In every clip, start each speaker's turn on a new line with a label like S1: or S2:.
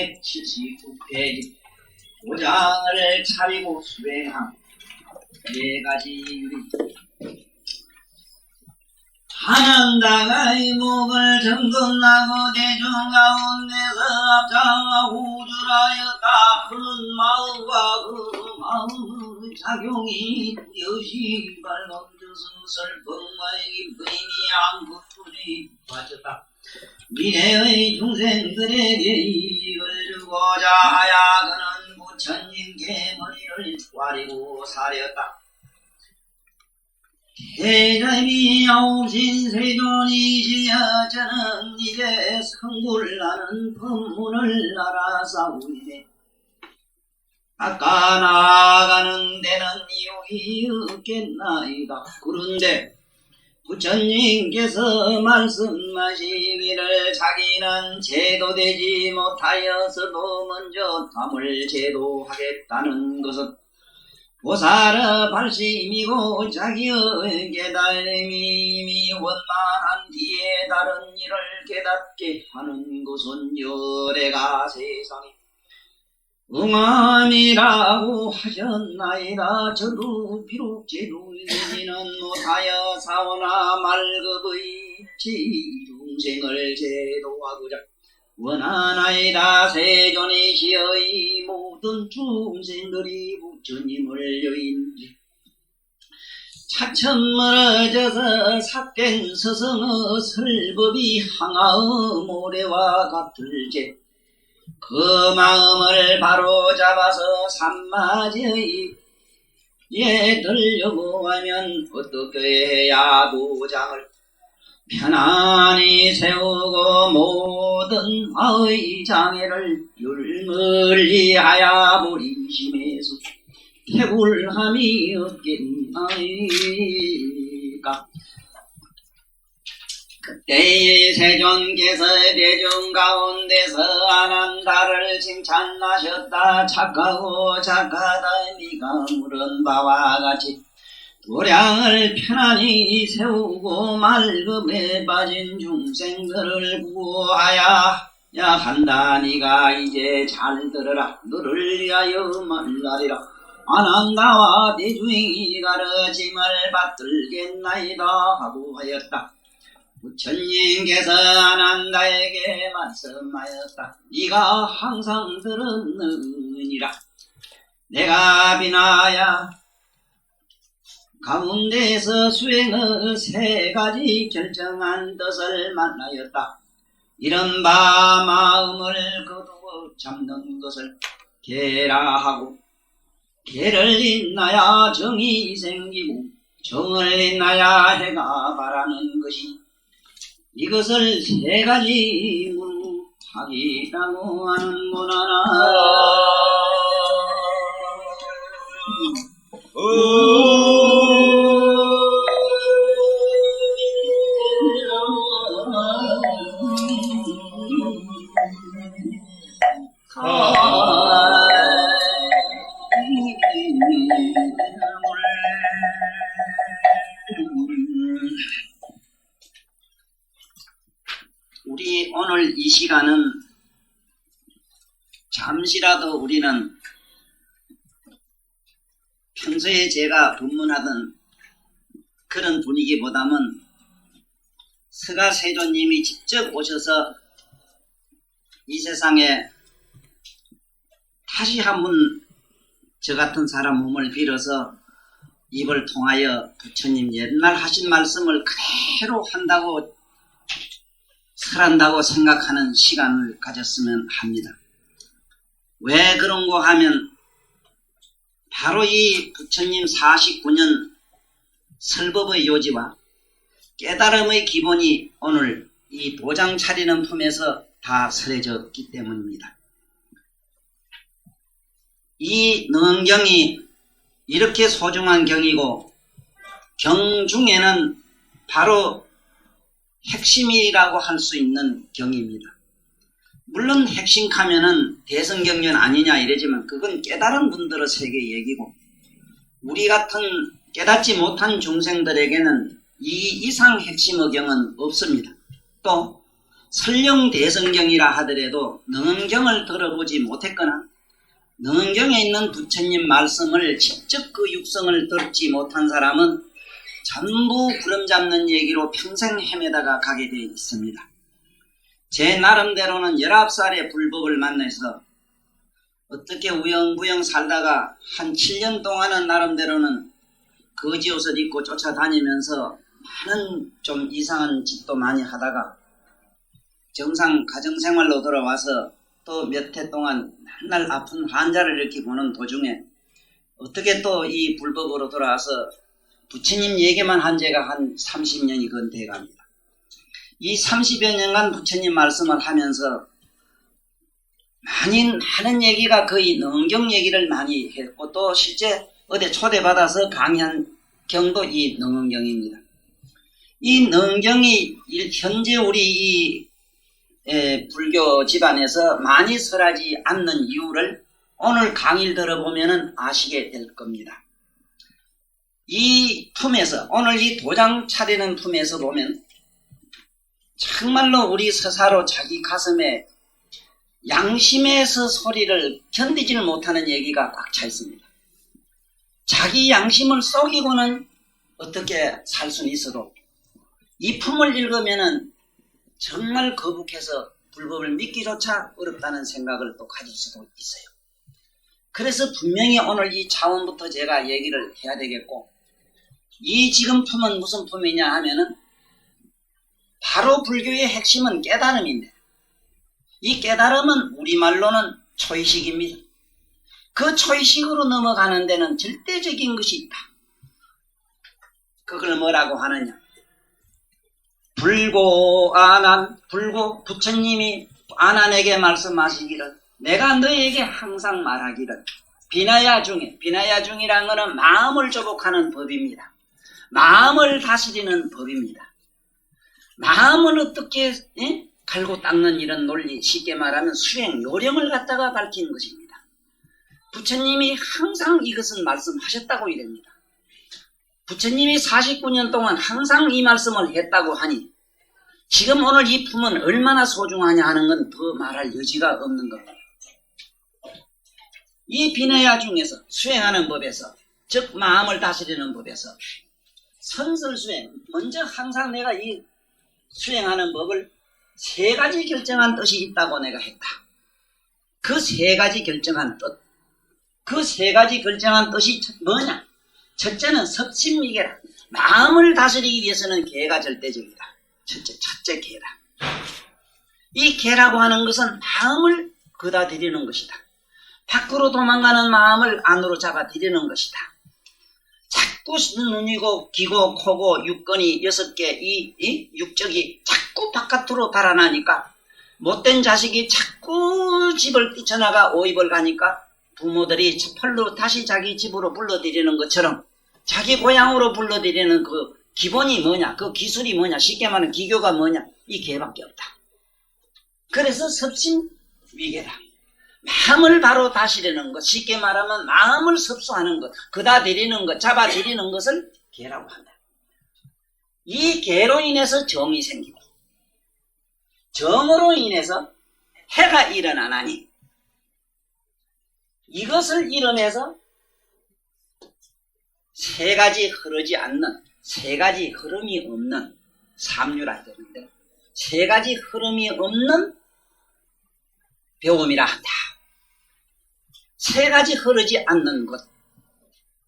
S1: 279페이지 도장을 차리고 수행함 4가지 유리 하는다가의 목을 정건하고 대중 가운데서 앞장하고 우주라였다. 그런 마음과 그 마음의 작용이 뚜렷이 발견돼서 슬픔과 기쁨이 안고투리 빠졌다. 미래의 중생들에게 이익을 주고자 하야 그는 부처님께 머리를 조아리고 사렸다. 대자비 아홉신 세존이시여 저는 이제 성불나는 법문을 알아싸우이네. 아까 나아가는 데는 이용이 없겠나이다. 그런데 부처님께서 말씀하시기를 자기는 제도되지 못하여서도 먼저 담을 제도하겠다는 것은 보살의 발심이고 자기의 깨달음이 이미 원만한 뒤에 다른 일을 깨닫게 하는 것은 열애가 세상에 응함이라고 하셨나이다. 저도 비록 제도되지는 못하여 사오나 말급의 중생을 제도하고자 원하나이다. 세존이시여 이 모든 중생들이 부처님을 여인지 차츰 멀어져서 삭된 스승의 설법이 항아의 모래와 같을지 그 마음을 바로 잡아서 산마지의 예 들려고 하면 어떻게 해야 도장을 편안히 세우고 모든 아의 장애를 율멀리하야 보리심에서 태굴함이 없겠나이까. 그때의 세존께서 대중 가운데서 아난다를 칭찬하셨다. 착하고 착하다 네가 물은 바와 같이 도량을 편안히 세우고 맑음에 빠진 중생들을 구하야 한다. 네가 이제 잘 들으라. 너를 위하여 말하리라. 아난다와 대중이 가르침을 받들겠나이다 하고 하였다. 부처님께서 아난다에게 말씀하였다. 네가 항상 들었느니라. 내가 비나야 가운데서 수행의 3가지 결정한 뜻을 만나였다. 이른바 마음을 거두어 잡는 것을 계라하고 계를 잇나야 정이 생기고 정을 잇나야 해가 바라는 것이 이것을 3가지 무릇하기라고 하는구나. 우리 오늘 이 시간은 잠시라도 우리는 평소에 제가 법문하던 그런 분위기보다는 스가세존님이 직접 오셔서 이 세상에 다시 한번 저 같은 사람 몸을 빌어서 입을 통하여 부처님 옛날 하신 말씀을 그대로 한다고 설한다고 생각하는 시간을 가졌으면 합니다. 왜 그런고 하면 바로 이 부처님 49년 설법의 요지와 깨달음의 기본이 오늘 이 도장 차리는 품에서 다 설해졌기 때문입니다. 이 능경이 이렇게 소중한 경이고 경 중에는 바로 핵심이라고 할 수 있는 경입니다. 물론 핵심하면은 대성경련 아니냐 이러지만 그건 깨달은 분들의 세계 얘기고 우리 같은 깨닫지 못한 중생들에게는 이 이상 핵심의 경은 없습니다. 또 설령 대성경이라 하더라도 능엄경을 들어보지 못했거나 능엄경에 있는 부처님 말씀을 직접 그 육성을 듣지 못한 사람은 전부 구름 잡는 얘기로 평생 헤매다가 가게 되어 있습니다. 제 나름대로는 19살에 불법을 만나서 어떻게 우영부영 살다가 한 7년 동안은 나름대로는 거지 옷을 입고 쫓아다니면서 많은 좀 이상한 짓도 많이 하다가 정상 가정생활로 돌아와서 또 몇 해 동안 맨날 아픈 환자를 이렇게 보는 도중에 어떻게 또 이 불법으로 돌아와서 부처님 얘기만 한 지가 한 30년이 건 돼갑니다. 이 30여 년간 부처님 말씀을 하면서 많은 얘기가 거의 능엄경 얘기를 많이 했고 또 실제 어디 초대받아서 강의한 경도 이 능엄경입니다. 이 능엄경이 현재 우리 이 불교 집안에서 많이 설하지 않는 이유를 오늘 강의를 들어보면 아시게 될 겁니다. 이 품에서 오늘 이 도장 차리는 품에서 보면 정말로 우리 스스로 자기 가슴에 양심에서 소리를 견디지를 못하는 얘기가 꽉 차 있습니다. 자기 양심을 속이고는 어떻게 살 수는 있어도 이 품을 읽으면은 정말 거북해서 불법을 믿기조차 어렵다는 생각을 또 가질 수도 있어요. 그래서 분명히 오늘 이 차원부터 제가 얘기를 해야 되겠고, 이 지금 품은 무슨 품이냐 하면은 바로 불교의 핵심은 깨달음인데, 이 깨달음은 우리말로는 초의식입니다. 그 초의식으로 넘어가는 데는 절대적인 것이 있다. 그걸 뭐라고 하느냐? 불고 아난, 불고 부처님이 아난에게 말씀하시기를 내가 너에게 항상 말하기를 비나야 중이란 것은 마음을 조복하는 법입니다. 마음을 다스리는 법입니다. 마음을 어떻게 갈고 닦는 이런 논리, 쉽게 말하면 수행, 요령을 갖다가 밝힌 것입니다. 부처님이 항상 이것은 말씀하셨다고 이럽니다. 부처님이 49년 동안 항상 이 말씀을 했다고 하니 지금 오늘 이 품은 얼마나 소중하냐 하는 건 더 말할 여지가 없는 겁니다. 이 비나야 중에서 수행하는 법에서, 즉 마음을 다스리는 법에서 선설수행, 먼저 항상 내가 이 수행하는 법을 세 가지 결정한 뜻이 있다고 내가 했다. 그 세 가지 결정한 뜻, 그 세 가지 결정한 뜻이 뭐냐? 첫째는 섭심미계라. 마음을 다스리기 위해서는 계가 절대적이다. 첫째 계라. 이 계라고 하는 것은 마음을 거다 들이는 것이다. 밖으로 도망가는 마음을 안으로 잡아 들이는 것이다. 자꾸 눈이고 귀고 코고 육건이 6개 이 육적이 자꾸 바깥으로 달아나니까 못된 자식이 자꾸 집을 뛰쳐나가 오입을 가니까 부모들이 팔로 다시 자기 집으로 불러들이는 것처럼 자기 고향으로 불러들이는 그 기본이 뭐냐, 그 기술이 뭐냐, 쉽게 말하면 기교가 뭐냐, 이 개밖에 없다. 그래서 섭심위계다. 마음을 바로 다스리는 것, 쉽게 말하면 마음을 섭수하는 것, 그다 들이는 것, 잡아 들이는 것을 계라고 한다. 이 계로 인해서 정이 생기고 정으로 인해서 해가 일어나나니 이것을 이뤄내서 세 가지 흐르지 않는, 세 가지 흐름이 없는 삼류라 되는데 세 가지 흐름이 없는 배움이라 한다. 세 가지 흐르지 않는 것,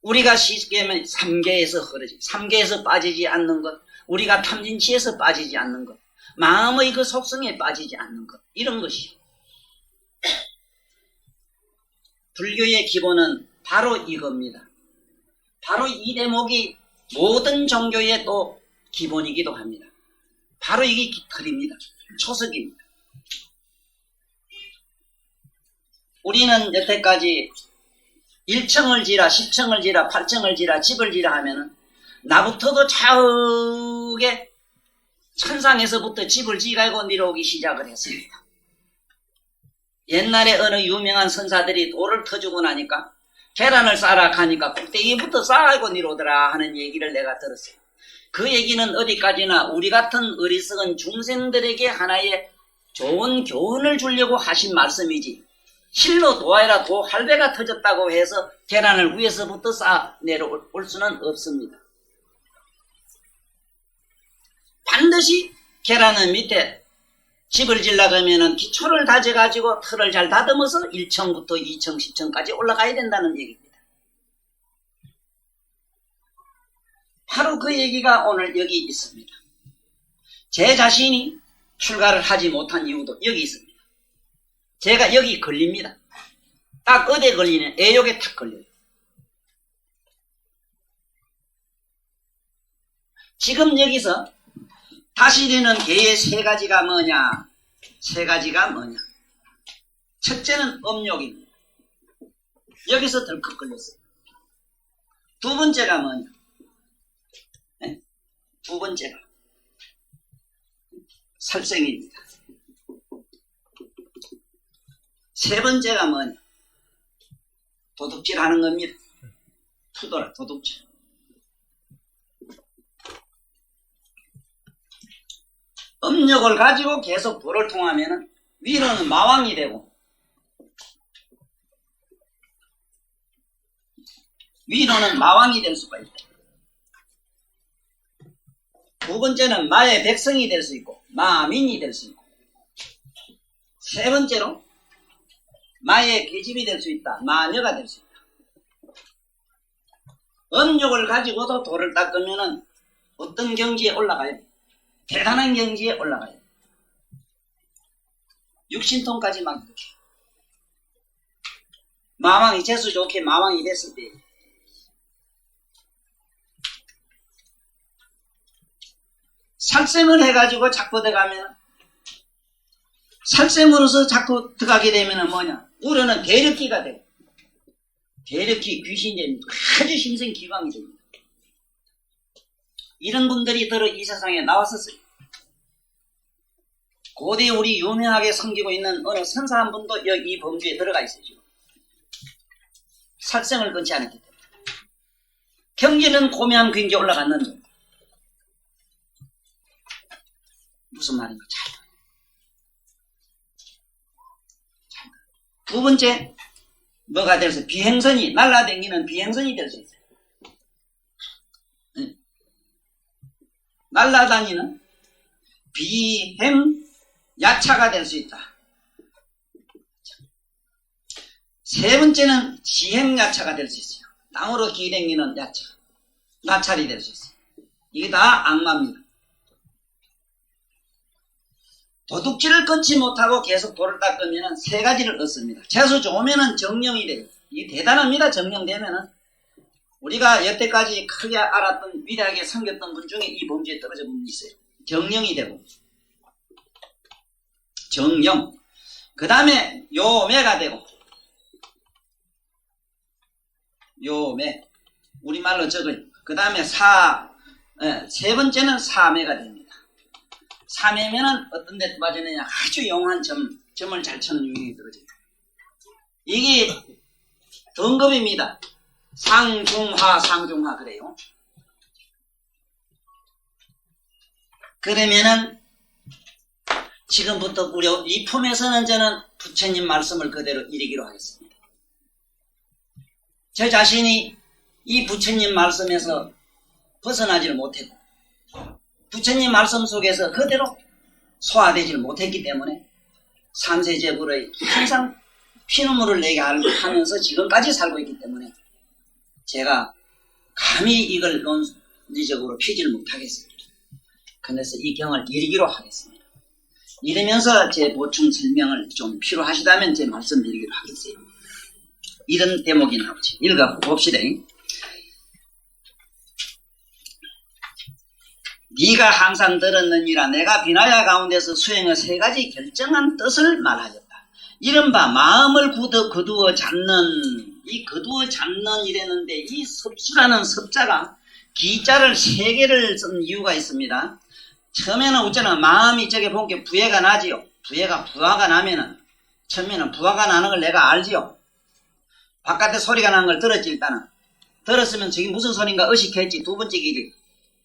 S1: 우리가 쉽게 하면 삼계에서 흐르지, 삼계에서 빠지지 않는 것, 우리가 탐진치에서 빠지지 않는 것, 마음의 그 속성에 빠지지 않는 것, 이런 것이요. 불교의 기본은 바로 이겁니다. 바로 이 대목이 모든 종교의 또 기본이기도 합니다. 바로 이게 깃털입니다. 초석입니다. 우리는 여태까지 1층을 지라, 10층을 지라, 8층을 지라, 집을 지라 하면은 나부터도 좌우에 천상에서부터 집을 지가고 내려오기 시작을 했습니다. 옛날에 어느 유명한 선사들이 돌을 터주고 나니까 계란을 쌓아라 하니까 꼭대기부터 쌓아고 내려오더라 하는 얘기를 내가 들었어요. 그 얘기는 어디까지나 우리 같은 어리석은 중생들에게 하나의 좋은 교훈을 주려고 하신 말씀이지 실로 도하여라 도 할배가 터졌다고 해서 계란을 위에서부터 쌓아 내려올 수는 없습니다. 반드시 계란은 밑에 집을 지려고 하면은 기초를 다져가지고 틀을 잘 다듬어서 1층부터 2층, 10층까지 올라가야 된다는 얘기입니다. 바로 그 얘기가 오늘 여기 있습니다. 제 자신이 출가를 하지 못한 이유도 여기 있습니다. 제가 여기 걸립니다. 딱 어디에 걸리냐? 애욕에 탁 걸려요. 지금 여기서 다스리는 계의 세 가지가 뭐냐? 세 가지가 뭐냐? 첫째는 음욕입니다. 여기서 덜컥 걸렸어요. 두 번째가 뭐냐? 네? 두 번째가 살생입니다. 세 번째가 뭐냐? 도둑질 하는 겁니다. 투도라, 도둑질. 음욕을 가지고 계속 도를 통하면 위로는 마왕이 되고 위로는 마왕이 될 수가 있다. 두 번째는 마의 백성이 될 수 있고 마민이 될 수 있고 세 번째로 마의 계집이 될 수 있다. 마녀가 될 수 있다. 음욕을 가지고도 도를 닦으면 어떤 경지에 올라가요? 대단한 경지에 올라가요. 육신통까지 막 이렇게. 마왕이 재수 좋게 마왕이 됐을 때 살생을 해가지고 자꾸 들어가면 살생으로서 자꾸 들어가게 되면 뭐냐? 우려는 대력기가 되고 대력기 귀신이 됩니다. 아주 힘센 기광이 됩니다. 이런 분들이 들어 이 세상에 나왔었어요. 고대 우리 유명하게 섬기고 있는 어느 선사 한 분도 여기 이 범주에 들어가 있어요. 지금. 살생을 끊지 않았기 때문에. 경제는 고매한 경지에 올라갔는데 무슨 말인가 잘. 두 번째 뭐가 될 수 있어요? 비행선이 날아다니는 비행선이 될 수 있어요. 날아다니는 비행 야차가 될 수 있다. 세 번째는 지행 야차가 될 수 있어요. 땅으로 기댕기는 야차, 나찰이 될 수 있어요. 이게 다 악마입니다. 도둑질을 끊지 못하고 계속 도를 닦으면 세 가지를 얻습니다. 재수 좋으면 정령이 돼요. 이게 대단합니다. 정령되면은. 우리가 여태까지 크게 알았던 위대하게 섬겼던 분 중에 이 범주에 떨어져 본 분이 있어요. 정령이 되고 정령 그 다음에 요매가 되고 요매 우리말로 적어요. 그 다음에 세 번째는 사매가 됩니다. 사매면은 어떤 데 빠지느냐 아주 영한 점을 잘 쳐는 유형이 떨어져요. 이게 등급입니다. 상중하 그래요. 그러면은 지금부터 우리 이 품에서는 저는 부처님 말씀을 그대로 이르기로 하겠습니다. 저 자신이 이 부처님 말씀에서 벗어나지를 못했고 부처님 말씀 속에서 그대로 소화되지를 못했기 때문에 삼세제불의 항상 피눈물을 내게 하면서 지금까지 살고 있기 때문에 제가 감히 이걸 논리적으로 피지를 못하겠습니다. 그래서 이 경을 읽기로 하겠습니다. 이러면서 제 보충 설명을 좀 필요하시다면 제 말씀드리기로 하겠어요. 이런 대목이 나오지. 읽어봅시다. 네가 항상 들었느니라 내가 비나야 가운데서 수행의 세 가지 결정한 뜻을 말하였다. 이른바 마음을 거두어 잡는 이 거두어 잡는 이랬는데 이 섭수라는 섭자가 기자를 세 개를 쓴 이유가 있습니다. 처음에는 어쩌나 마음이 저게 본게 부해가 나지요. 부하가 나면은 처음에는 부하가 나는 걸 내가 알지요. 바깥에 소리가 나는 걸 들었지. 일단은 들었으면 저게 무슨 소린가 의식했지. 두 번째 길이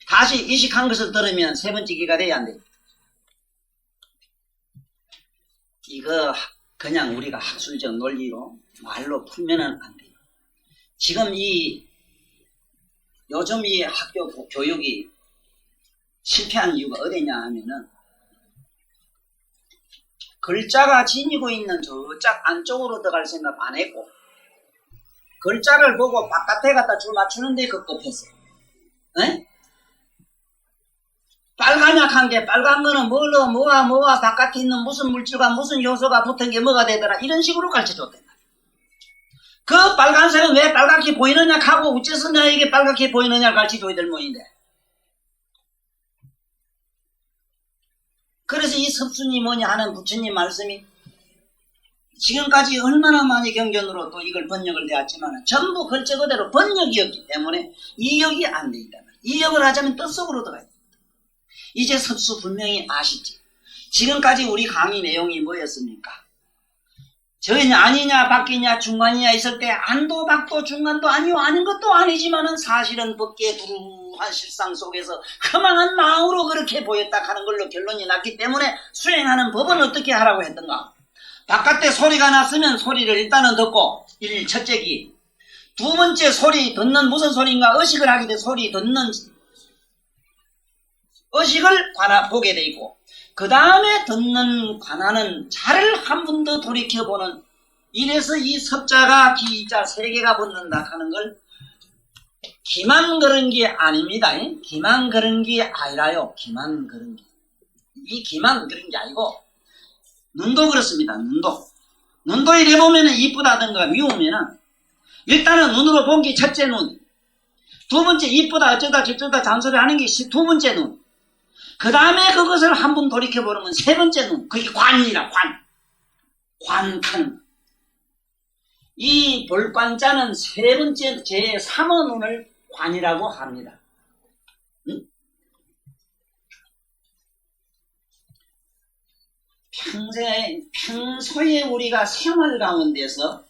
S1: 다시 의식한 것을 들으면 세 번째 기가 돼야 안 돼. 이거 그냥 우리가 학술적 논리로 말로 풀면은 안 돼요. 지금 요즘 이 학교 교육이 실패한 이유가 어디냐 하면은 글자가 지니고 있는 저짝 안쪽으로 들어갈 생각 안 했고 글자를 보고 바깥에 갖다 줄 맞추는데 급급했어. 에? 빨간약한 게 빨간 거는 뭐와 바깥에 있는 무슨 물질과 무슨 요소가 붙은 게 뭐가 되더라 이런 식으로 가르쳐줬단 말이야. 그 빨간색은 왜 빨갛게 보이느냐 하고 어째서 나에게 빨갛게 보이느냐를 가르쳐줘야 될 모인데. 그래서 이 섭순이 뭐냐 하는 부처님 말씀이 지금까지 얼마나 많이 경전으로 또 이걸 번역을 되었지만 전부 글자 그대로 번역이었기 때문에 이역이 안 돼 있다. 이역을 하자면 뜻속으로 들어가야 돼. 이제 섭수 분명히 아시지. 지금까지 우리 강의 내용이 뭐였습니까? 저냐 아니냐 밖이냐 중간이냐 있을 때 안도 밖도 중간도 아니요 아닌 것도 아니지만은 사실은 법계 두루한 실상 속에서 허망한 마음으로 그렇게 보였다 하는 걸로 결론이 났기 때문에 수행하는 법은 어떻게 하라고 했던가. 바깥에 소리가 났으면 소리를 일단은 듣고 첫째기 두 번째 소리 듣는 무슨 소리인가 의식을 하게 돼 소리 듣는 의식을 보게 돼 있고 그 다음에 듣는 관하는 자를 한 번 더 돌이켜보는 이래서 이 섭자가 기자 세 개가 붙는다 하는 걸 기만 그런 게 아닙니다. 기만 그런 게 아니라요. 기만 그런 게. 이 기만 그런 게 아니고 눈도 그렇습니다. 눈도 이래 보면은 이쁘다든가 미우면은 일단은 눈으로 본 게 첫째 눈. 두 번째 이쁘다 어쩌다 저쩌다 잔소리 하는 게 두 번째 눈. 그 다음에 그것을 한 번 돌이켜보는 건 세 번째 눈. 그게 관이라 관타는. 이 볼관자는 세 번째 제3의 눈을 관이라고 합니다. 응? 평소에 우리가 생활 가운데서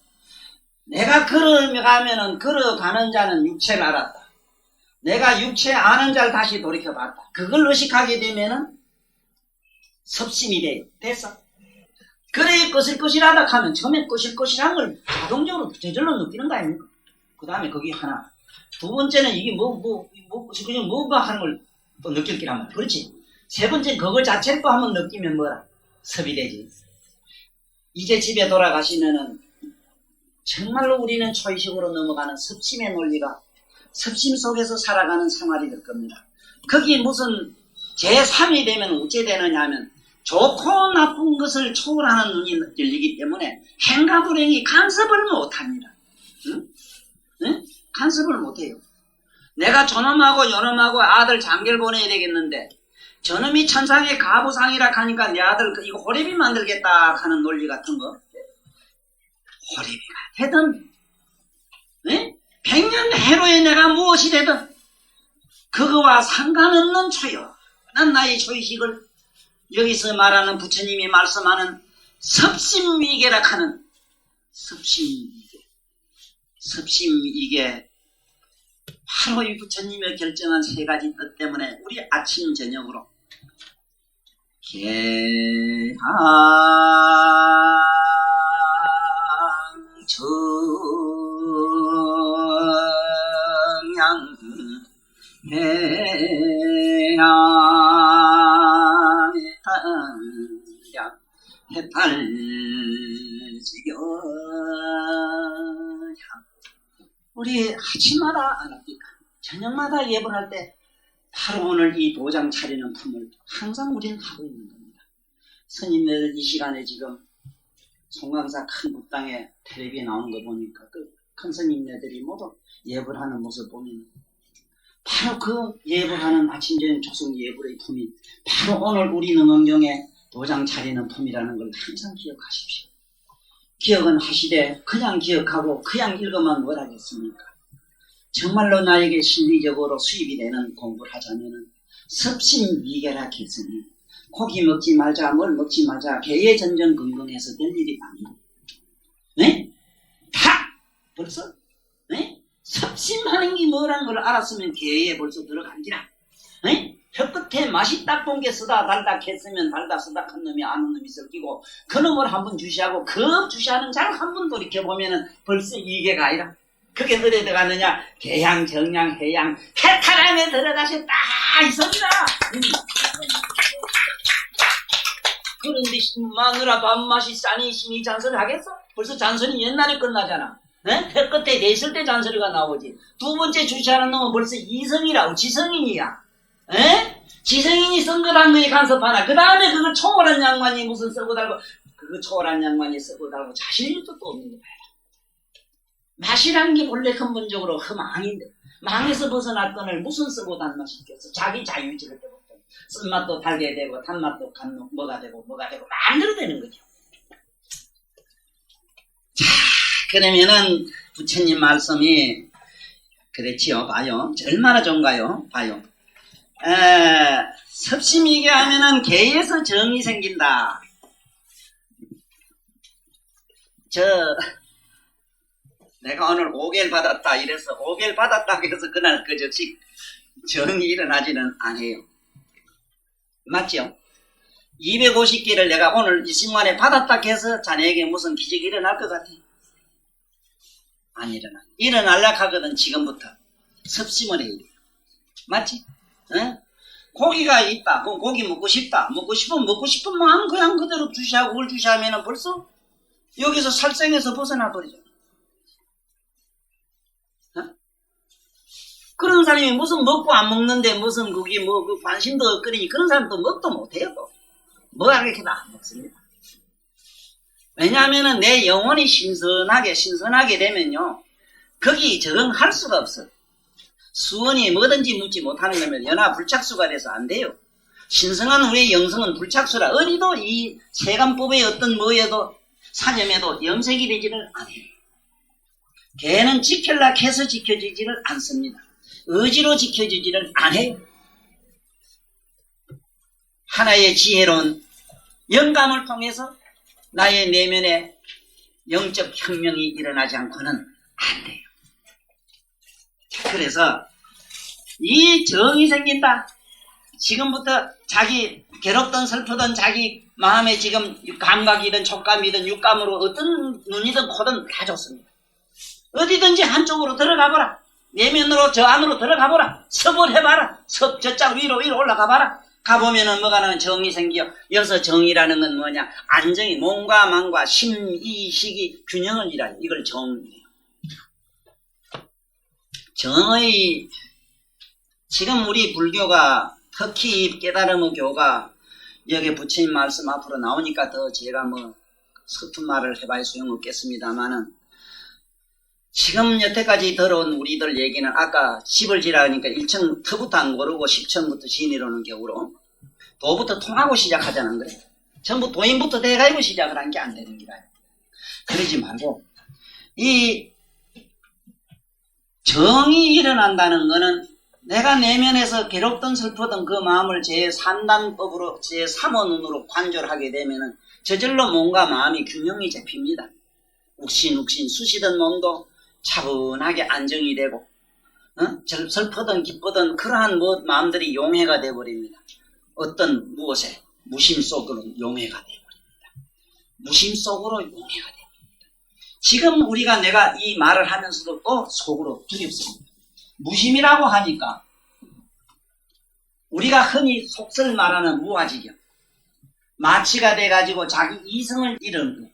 S1: 내가 걸어가면은 걸어가는 자는 육체를 알았다. 내가 육체 아는 자를 다시 돌이켜봤다. 그걸 의식하게 되면은 섭심이 돼요. 됐어. 그래 거실거실하다 하면 처음에 거실거실한 걸 자동적으로 저절로 느끼는 거 아닙니까? 그 다음에 거기 하나. 두 번째는 이게 그냥 뭐가 하는 걸 또 느낄 기란 말이야. 그렇지. 세 번째는 그걸 자체를 또 한번 느끼면 뭐라? 섭이 되지. 이제 집에 돌아가시면은 정말로 우리는 초의식으로 넘어가는 섭심의 논리가 섭심 속에서 살아가는 생활이 될 겁니다. 거기 무슨 제3이 되면 어째 되느냐 하면 좋고 나쁜 것을 초월하는 눈이 열리기 때문에 행과 불행이 간섭을 못합니다. 응? 응? 간섭을 못해요. 내가 저놈하고 요놈하고 아들 장계를 보내야 되겠는데 저놈이 천상의 가부상이라 하니까 내 아들 이거 호래비 만들겠다 하는 논리 같은 거 호래비가 되든 네? 100년 해로에 내가 무엇이 되든 그거와 상관없는 초연한 나의 초의식을 여기서 말하는 부처님이 말씀하는 섭심위계라 하는 섭심위계 바로 이 부처님의 결정한 세 가지 뜻 때문에 우리 아침 저녁으로 개항청양 해탈지경 우리 아침마다 안 합니까? 저녁마다 예불할 때 바로 오늘 이 도장 차리는 품을 항상 우리는 하고 있는 겁니다. 스님들 이 시간에 지금 송강사 큰 법당에 텔레비에 나오는 거 보니까 그 큰 스님네들이 모두 예불하는 모습 보면 바로 그 예불하는 아침 저녁 족성 예불의 품이 바로 오늘 우리 능엄경에 도장 차리는 품이라는 걸 항상 기억하십시오. 기억은 하시되 그냥 기억하고 그냥 읽으면 뭘 하겠습니까? 정말로 나에게 실리적으로 수입이 되는 공부를 하자면은 섭심위계라 개성이 고기 먹지 말자 뭘 먹지 말자 개의 전전긍긍해서 될 일이 아니에요. 네? 다 벌써 네? 섭심하는 게 뭐라는 걸 알았으면 개에 벌써 들어간지라. 네? 혀 끝에 맛이 딱 본 게 쓰다 달다 했으면 달다 쓰다 한 놈이 아는 놈이 섞이고 그 놈을 한번 주시하고 그 주시하는 잘 한 번 돌이켜보면은 벌써 이게가 아니라 그게 어디에 들어가느냐 개양 정양 해양 해탈함에 들어가서 딱 있습니다. 그런데 마누라 밥맛이 싸니 심히 잔소리 하겠어? 벌써 잔소리 옛날에 끝나잖아. 혀 끝에 내 있을 때 잔소리가 나오지. 두 번째 주시하는 놈은 벌써 이성이라고 지성인이야. 지성인이 쓴 거란 거에 간섭하나 그 다음에 그걸 초월한 양반이 무슨 쓰고 달고 그거 초월한 양반이 쓰고 달고 자신일도 또 없는 거야. 맛이라는 게 본래 근본적으로 흠망인데 망에서 벗어났거늘 무슨 쓰고 단 맛이 있겠어. 자기 자유지를 때부터 쓴맛도 달게 되고 단맛도 뭐가 되고 마음대로 되는 거죠. 자, 그러면은 부처님 말씀이 그랬지요. 봐요. 얼마나 좋은가요? 봐요. 섭심이게 하면은 개에서 정이 생긴다. 내가 오늘 5개를 받았다 이래서 5개를 받았다 해서 그날 그 즉시 정이 일어나지는 않아요. 맞죠? 250개를 내가 오늘 이 시간에 받았다 해서 자네에게 무슨 기적이 일어날 것 같아? 안 일어나. 일어나려고 하거든 지금부터. 섭심을 해야 돼요. 맞지? 고기가 있다. 고기 먹고 싶다. 먹고 싶은 마음 그냥 그대로 주시하고 뭘 주시하면은 벌써 여기서 살생에서 벗어나 버리죠. 그런 사람이 무슨 먹고 안 먹는데 무슨 그게 그 관심도 없거니 그런 사람도 먹도 못해요. 또. 뭐가 그렇게 다 안 먹습니다. 왜냐하면은 내 영혼이 신선하게 되면요. 거기 적응할 수가 없어. 수원이 뭐든지 묻지 못하는 거면 연하 불착수가 돼서 안 돼요. 신성한 우리의 영성은 불착수라 어디도 이 세간법의 어떤 뭐에도 사념에도 염색이 되지를 않아요. 개는 지킬라 해서 지켜지지를 않습니다. 의지로 지켜지지를 않아요. 하나의 지혜로운 영감을 통해서 나의 내면에 영적 혁명이 일어나지 않고는 안 돼요. 그래서 이 정이 생긴다. 지금부터 자기 괴롭든 슬프든 자기 마음에 지금 감각이든 촉감이든 육감으로 어떤 눈이든 코든 다 좋습니다. 어디든지 한쪽으로 들어가보라. 내면으로 저 안으로 들어가보라. 섭을 해봐라. 저짝 위로 올라가봐라. 가보면은 뭐가 나는 정이 생겨. 여기서 정이라는 건 뭐냐. 안정이 몸과 마음과 심이 식이 균형을 이루는 이걸 정이에요. 정의 지금 우리 불교가 특히 깨달음의 교가 여기 부처님 말씀 앞으로 나오니까 더 제가 뭐 서툰 말을 해봐야 소용없겠습니다만은 지금 여태까지 들어온 우리들 얘기는 아까 집을 지라니까 1층 터부터 안 고르고 10층부터 지내려는 경우로 도부터 통하고 시작하자는 거예요. 전부 도인부터 돼가지고 시작을 한 게 안 되는 기라. 그러지 말고 이 정이 일어난다는 거는 내가 내면에서 괴롭든 슬프든 그 마음을 제3단법으로 제3호 눈으로 관조를 하게 되면은 저절로 몸과 마음이 균형이 잡힙니다. 욱신욱신 쑤시던 몸도 차분하게 안정이 되고 슬프든 기쁘든 그러한 마음들이 용해가 되어버립니다. 어떤 무엇에 무심 속으로 용해가 되어버립니다. 무심 속으로 용해가 되어버립니다. 지금 우리가 내가 이 말을 하면서도 또 속으로 두렵습니다. 무심이라고 하니까 우리가 흔히 속설 말하는 무아지경 마취가 돼가지고 자기 이성을 잃은 거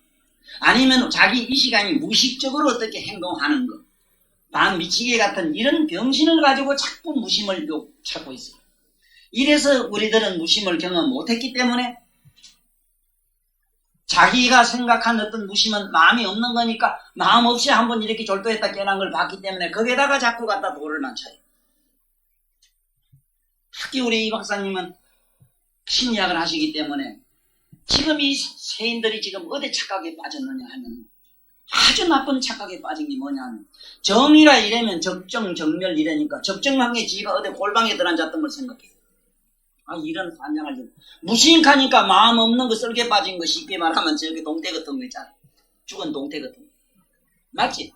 S1: 아니면 자기 이 시간이 무의식적으로 어떻게 행동하는 거 반 미치게 같은 이런 병신을 가지고 자꾸 무심을 찾고 있어요. 이래서 우리들은 무심을 경험 못했기 때문에 자기가 생각한 어떤 무심은 마음이 없는 거니까 마음 없이 한번 이렇게 졸도했다 깨난 걸 봤기 때문에 거기에다가 자꾸 갖다 돌을 맞춰요. 특히 우리 이 박사님은 심리학을 하시기 때문에 지금 이 세인들이 지금 어디 착각에 빠졌느냐 하면 아주 나쁜 착각에 빠진 게 뭐냐면 정이라 이래면 적정 정멸 이래니까 적정한 게 지가 어디 골방에 들어앉았던 걸 생각해요. 아 이런 환장을 좀 무심하니까 마음 없는 거 썰게 빠진 거 쉽게 말하면 저기 동태 같은 거 있잖아. 죽은 동태 같은 거 맞지?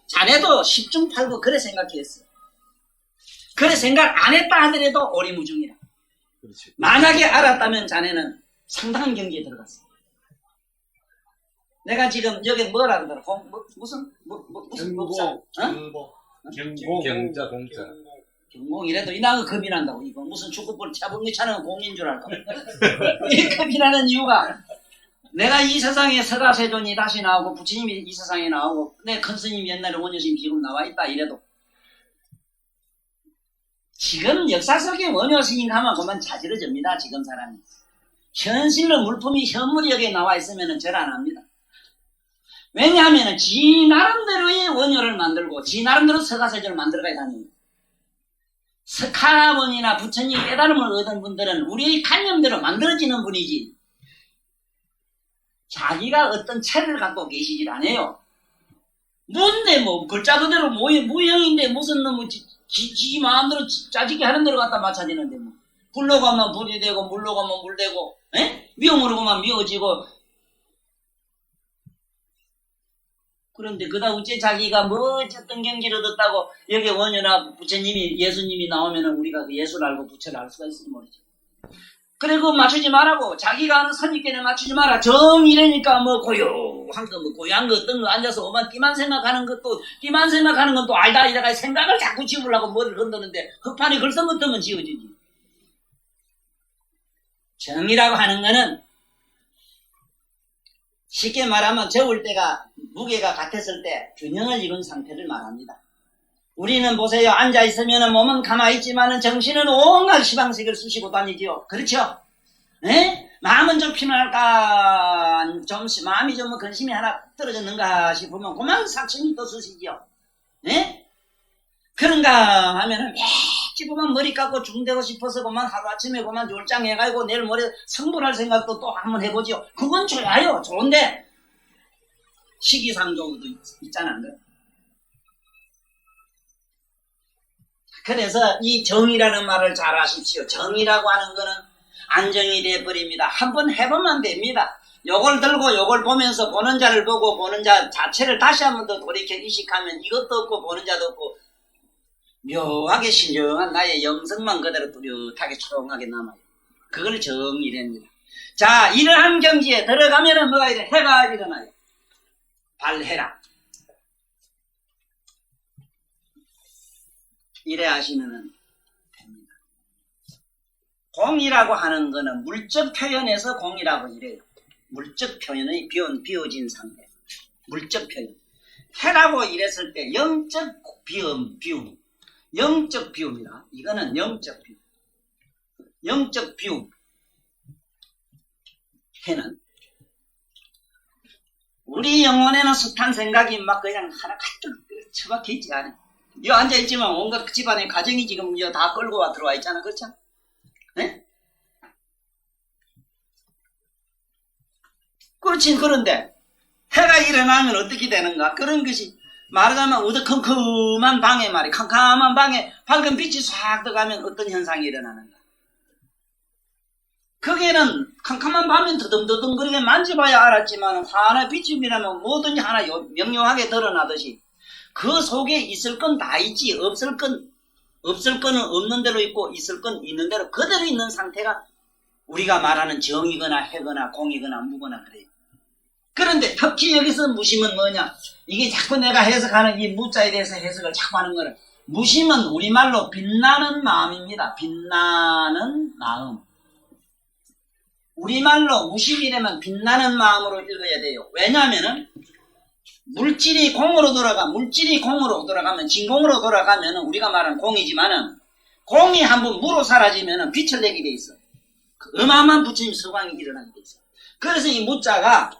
S1: 자네도 10중 8구 그래 생각했어. 그래 생각 안 했다 하더라도 오리무중이라.
S2: 그렇지.
S1: 만약에 알았다면 자네는 상당한 경지에 들어갔어. 내가 지금 여기 뭐라 그러더라? 무슨 법사? 어?
S2: 경자 공자.
S1: 경공이라도 이나가 겁이 난다고. 이거 무슨 축구볼 차범기 차는 공인 줄 알까? 이 겁이 나는 이유가 내가 이 세상에 서가세존이 다시 나오고 부처님이 이 세상에 나오고 내 큰스님이 옛날에 원효스님 지금 나와 있다 이래도 지금 역사 속에 원효스님 가면 그만 자지러집니다. 지금 사람이 현실로 물품이 현물이 여기에 나와 있으면 절 안 합니다. 왜냐하면 지 나름대로의 원효를 만들고 지 나름대로 서가세존을 만들어가야 다닙니다. 석하원이나 부처님 깨달음을 얻은 분들은 우리의 관념대로 만들어지는 분이지 자기가 어떤 체를 갖고 계시질 않아요. 뭔데 뭐 글자 그대로 무형인데 무슨 놈의 지 마음대로 짜집게 하는 대로 갖다 맞춰지는데 뭐 불로 가면 불이 되고 물로 가면 물 되고 미움으로 가면 미워지고 그런데 그다 어째 자기가 뭐 어쨌든 경지를 얻었다고 여기 원효나 부처님이 예수님이 나오면은 우리가 그 예수를 알고 부처를 알 수가 있을지 모르지. 그래 그거 맞추지 말라고. 자기가 아는 선입견에 맞추지 마라. 정이래니까 뭐 고요한 거 뭐 고요한 거 어떤 거 앉아서 오만 띠만 생각하는 것도 띠만 생각하는 건 또 알다 이다가 생각을 자꾸 지우려고 머리를 흔드는데 흑판이 글썽 같으면 지워지지. 정이라고 하는 거는 쉽게 말하면 저울 때가 무게가 같았을 때 균형을 이룬 상태를 말합니다. 우리는 보세요. 앉아있으면 몸은 가만히 있지만 정신은 온갖 시방색을 쑤시고 다니지요. 그렇죠? 에? 마음은 좀 피곤할까? 마음이 좀 근심이 하나 떨어졌는가 싶으면 그만 사천이 또 쓰시지요. 에? 그런가 하면은 집으면 머리 깎고 중대고 싶어서 그만 하루아침에 그만 졸장해가지고 내일 모레 성불할 생각도 또 한번 해보지요. 그건 좋아요. 좋은데 시기상조도 있잖아. 그래서 이 정이라는 말을 잘 아십시오. 정이라고 하는 거는 안정이 돼버립니다. 한번 해보면 됩니다. 요걸 들고 요걸 보면서 보는 자를 보고 보는 자 자체를 다시 한번 더 돌이켜 의식하면 이것도 없고 보는 자도 없고 묘하게 신령한 나의 영성만 그대로 뚜렷하게 초롱하게 남아요. 그걸 정이랍니다. 자, 이러한 경지에 들어가면은 뭐가 이래? 해가 일어나요. 발해라. 이래 하시면은 됩니다. 공이라고 하는 거는 물적 표현에서 공이라고 이래요. 물적 표현의 비워진 상태. 물적 표현. 해라고 이랬을 때 영적 비움. 영적 비움이다. 이거는 영적 비움. 영적 비움. 해는 우리 영혼에는 숱한 생각이 막 그냥 하나 가득 처박혀 있지 않아요. 여 앉아있지만 온갖 집안의 가정이 지금 다 끌고 들어와 있잖아. 그렇죠? 네? 그렇지. 그런데 해가 일어나면 어떻게 되는가? 그런 것이 말하자면 어두컴컴한 방에 말이야. 캄캄한 방에 밝은 빛이 싹 들어가면 어떤 현상이 일어나는가? 거기에는 캄캄한 밤엔 더듬더듬 그렇게 만져봐야 알았지만 하나 빛이 비라면 뭐든지 하나 명료하게 드러나듯이 그 속에 있을 건 다 있지. 없을 거는 없는 대로 있고 있을 건 있는 대로 그대로 있는 상태가 우리가 말하는 정이거나 해거나 공이거나 무거나 그래요. 그런데 특히 여기서 무심은 뭐냐? 이게 자꾸 내가 해석하는 이 무자에 대해서 해석을 자꾸 하는 거는 무심은 우리말로 빛나는 마음입니다. 빛나는 마음. 우리말로 무심이라면 빛나는 마음으로 읽어야 돼요. 왜냐하면은 물질이 공으로 돌아가면 진공으로 돌아가면은 우리가 말하는 공이지만은 공이 한번 무로 사라지면은 빛을 내게 돼 있어. 어마어마한 부처님 서광이 일어나게 돼 있어. 그래서 이 무자가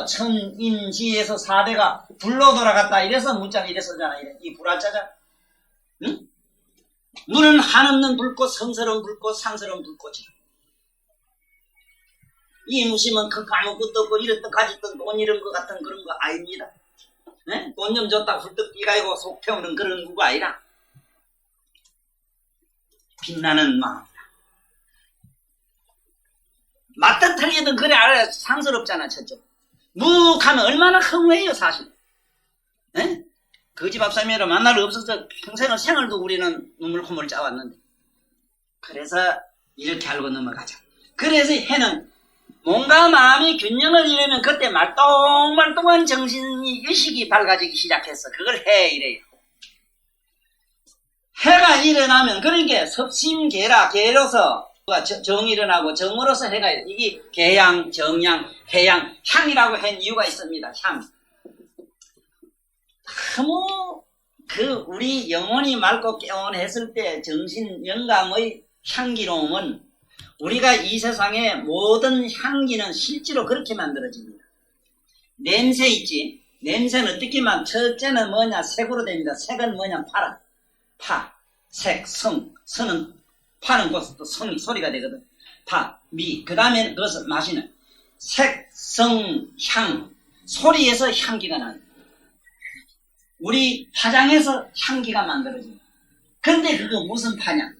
S1: 천인지에서 4대가 불로 돌아갔다 이래서 무자가 이래서잖아. 이 불화자잖아. 응? 눈은 한없는 불꽃, 성스러운 불꽃, 상스러운 불꽃이라. 이 무심은 그 아무것도 없고 이랬던 가졌던 돈 이런 거 같은 그런 거 아닙니다. 네? 돈 좀 줬다 훌떡 뛰가이고 속 태우는 그런 구가 아니라 빛나는 마음이다. 맞든 틀리든 그래 알아야 상스럽잖아. 첫째 묵하면 얼마나 흥회해요 사실. 네? 그 집 앞사람이라 만날 없어서 평생을 생을도 우리는 눈물 콧물 짜왔는데 그래서 이렇게 알고 넘어가자. 그래서 해는 몸과 마음의 균형을 이루면 그때 말똥말똥한 정신이 의식이 밝아지기 시작해서 그걸 해 이래요. 해가 일어나면 그러니까 섭심계라 계로서 정이 일어나고 정으로서 해가 이게 계양, 정양, 해양, 향이라고 한 이유가 있습니다. 향. 너무 우리 영혼이 맑고 깨운했을 때 정신 영감의 향기로움은 우리가 이 세상의 모든 향기는 실제로 그렇게 만들어집니다. 냄새 있지? 냄새는 어떻게만 첫째는 뭐냐? 색으로 됩니다. 색은 뭐냐? 파라. 파, 색, 성. 성은 파는 곳도 성이 소리가 되거든. 파, 미. 그 다음에 그것을 마시는 색, 성, 향. 소리에서 향기가 나요. 우리 파장에서 향기가 만들어집니다. 근데 그거 무슨 파냐?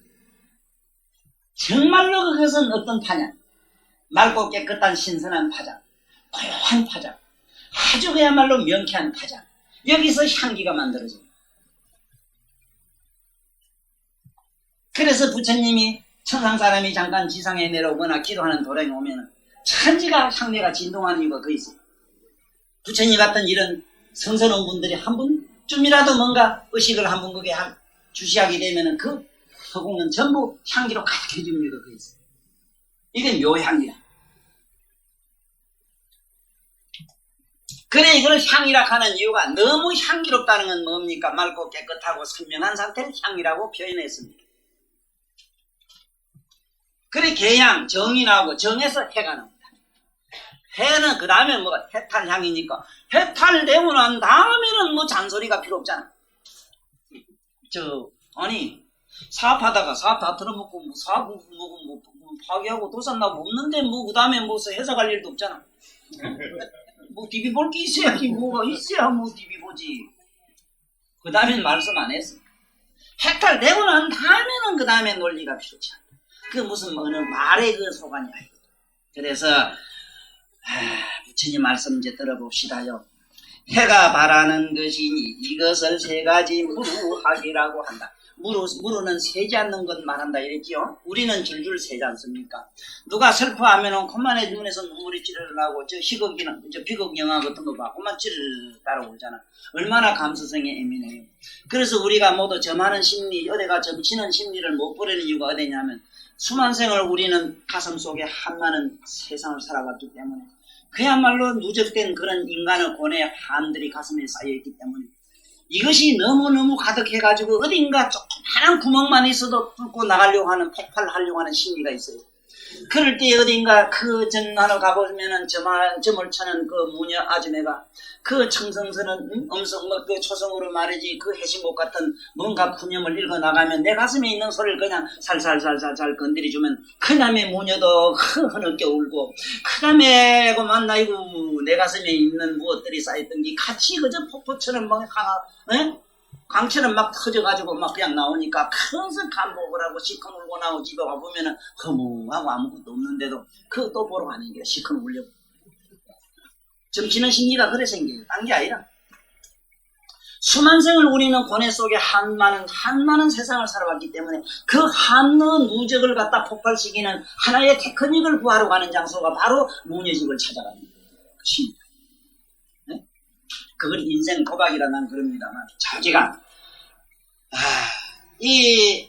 S1: 정말로 그것은 어떤 파냐? 맑고 깨끗한 신선한 파장, 고요한 파장, 아주 그야말로 명쾌한 파장. 여기서 향기가 만들어집니다. 그래서 부처님이 천상 사람이 잠깐 지상에 내려오거나 기도하는 도량에 오면 천지가 향내가 진동하는 이유가 그 있어요. 부처님 같은 이런 성스러운 분들이 한 분쯤이라도 뭔가 의식을 한 번 그게 주시하게 되면은 그 허공은 전부 향기로 가득해집니다. 그 있어요. 이건 묘향이야. 그래 이걸 향이라 하는 이유가 너무 향기롭다는 건 뭡니까? 맑고 깨끗하고 선명한 상태를 향이라고 표현했습니다. 그래 계양, 정이 나오고 정에서 해가 나옵니다. 해는 그 다음에 뭐 해탈향이니까 해탈되고 난 다음에는 뭐 잔소리가 필요 없잖아. 아니 사업하다가 사업 다 들어먹고 뭐 사업 뭐 파괴하고 도산나고 없는데 뭐 그 다음에 뭐 해석할 일도 없잖아. 뭐 TV 볼 게 있어야지 뭐가 있어야 뭐 TV 보지. 그 다음엔 말씀 안 했어. 해탈되고 난 다음에는 그 다음에 논리가 필요치 않아. 그 무슨 어느 말의 그 소관이 아니고. 그래서 부처님 말씀 이제 들어봅시다요. 해가 바라는 것이니 이것을 세 가지 무루하기라고 한다. 무루는 세지 않는 것 말한다 이랬지요. 우리는 줄줄 세지 않습니까? 누가 슬퍼하면은 그만의 눈에서 눈물이 찌르르나고 저 희극이나 저 비극 영화 같은 거 봐. 그만 찌르르 따라오잖아. 얼마나 감수성에 예민해요. 그래서 우리가 모두 점하는 심리, 어디가 점치는 심리를 못 버리는 이유가 어디냐면 수만 생을 우리는 가슴 속에 한많은 세상을 살아갔기 때문에 그야말로 누적된 그런 인간의 고뇌의 한들이 가슴에 쌓여있기 때문에 이것이 너무너무 가득해가지고 어딘가 조그마한 구멍만 있어도 뚫고 나가려고 하는 폭발하려고 하는 심리가 있어요. 그럴 때 어딘가 그 전하러 가보면은 점을 쳐는 그 무녀 아주매가 그 청성스러운 음성 그 초성으로 말이지 그 해신곡 같은 뭔가 푸념을 읽어 나가면 내 가슴에 있는 소리를 그냥 살살살살살 건드려주면 그 다음에 무녀도 흐느껴 울고 그 다음에 그만 나이고 내 가슴에 있는 무엇들이 쌓였던 게 같이 그저 폭포처럼 막 강처럼 막 터져가지고 막 그냥 나오니까 큰서 감복을 하고 시큰 울고 나오고 집에 와보면은 허무하고 아무것도 없는데도 그거 또 보러 가는 게 시큰 울려고. 점치는 심리가 그래 생겨요. 딴 게 아니라. 수만 생을 우리는 고뇌 속에 한많은 세상을 살아왔기 때문에 그 한낱 누적을 갖다 폭발시키는 하나의 테크닉을 구하러 가는 장소가 바로 무녀집을 찾아갑니다. 그 심리. 그걸 인생 도박이라 난 그럽니다만 자기가 이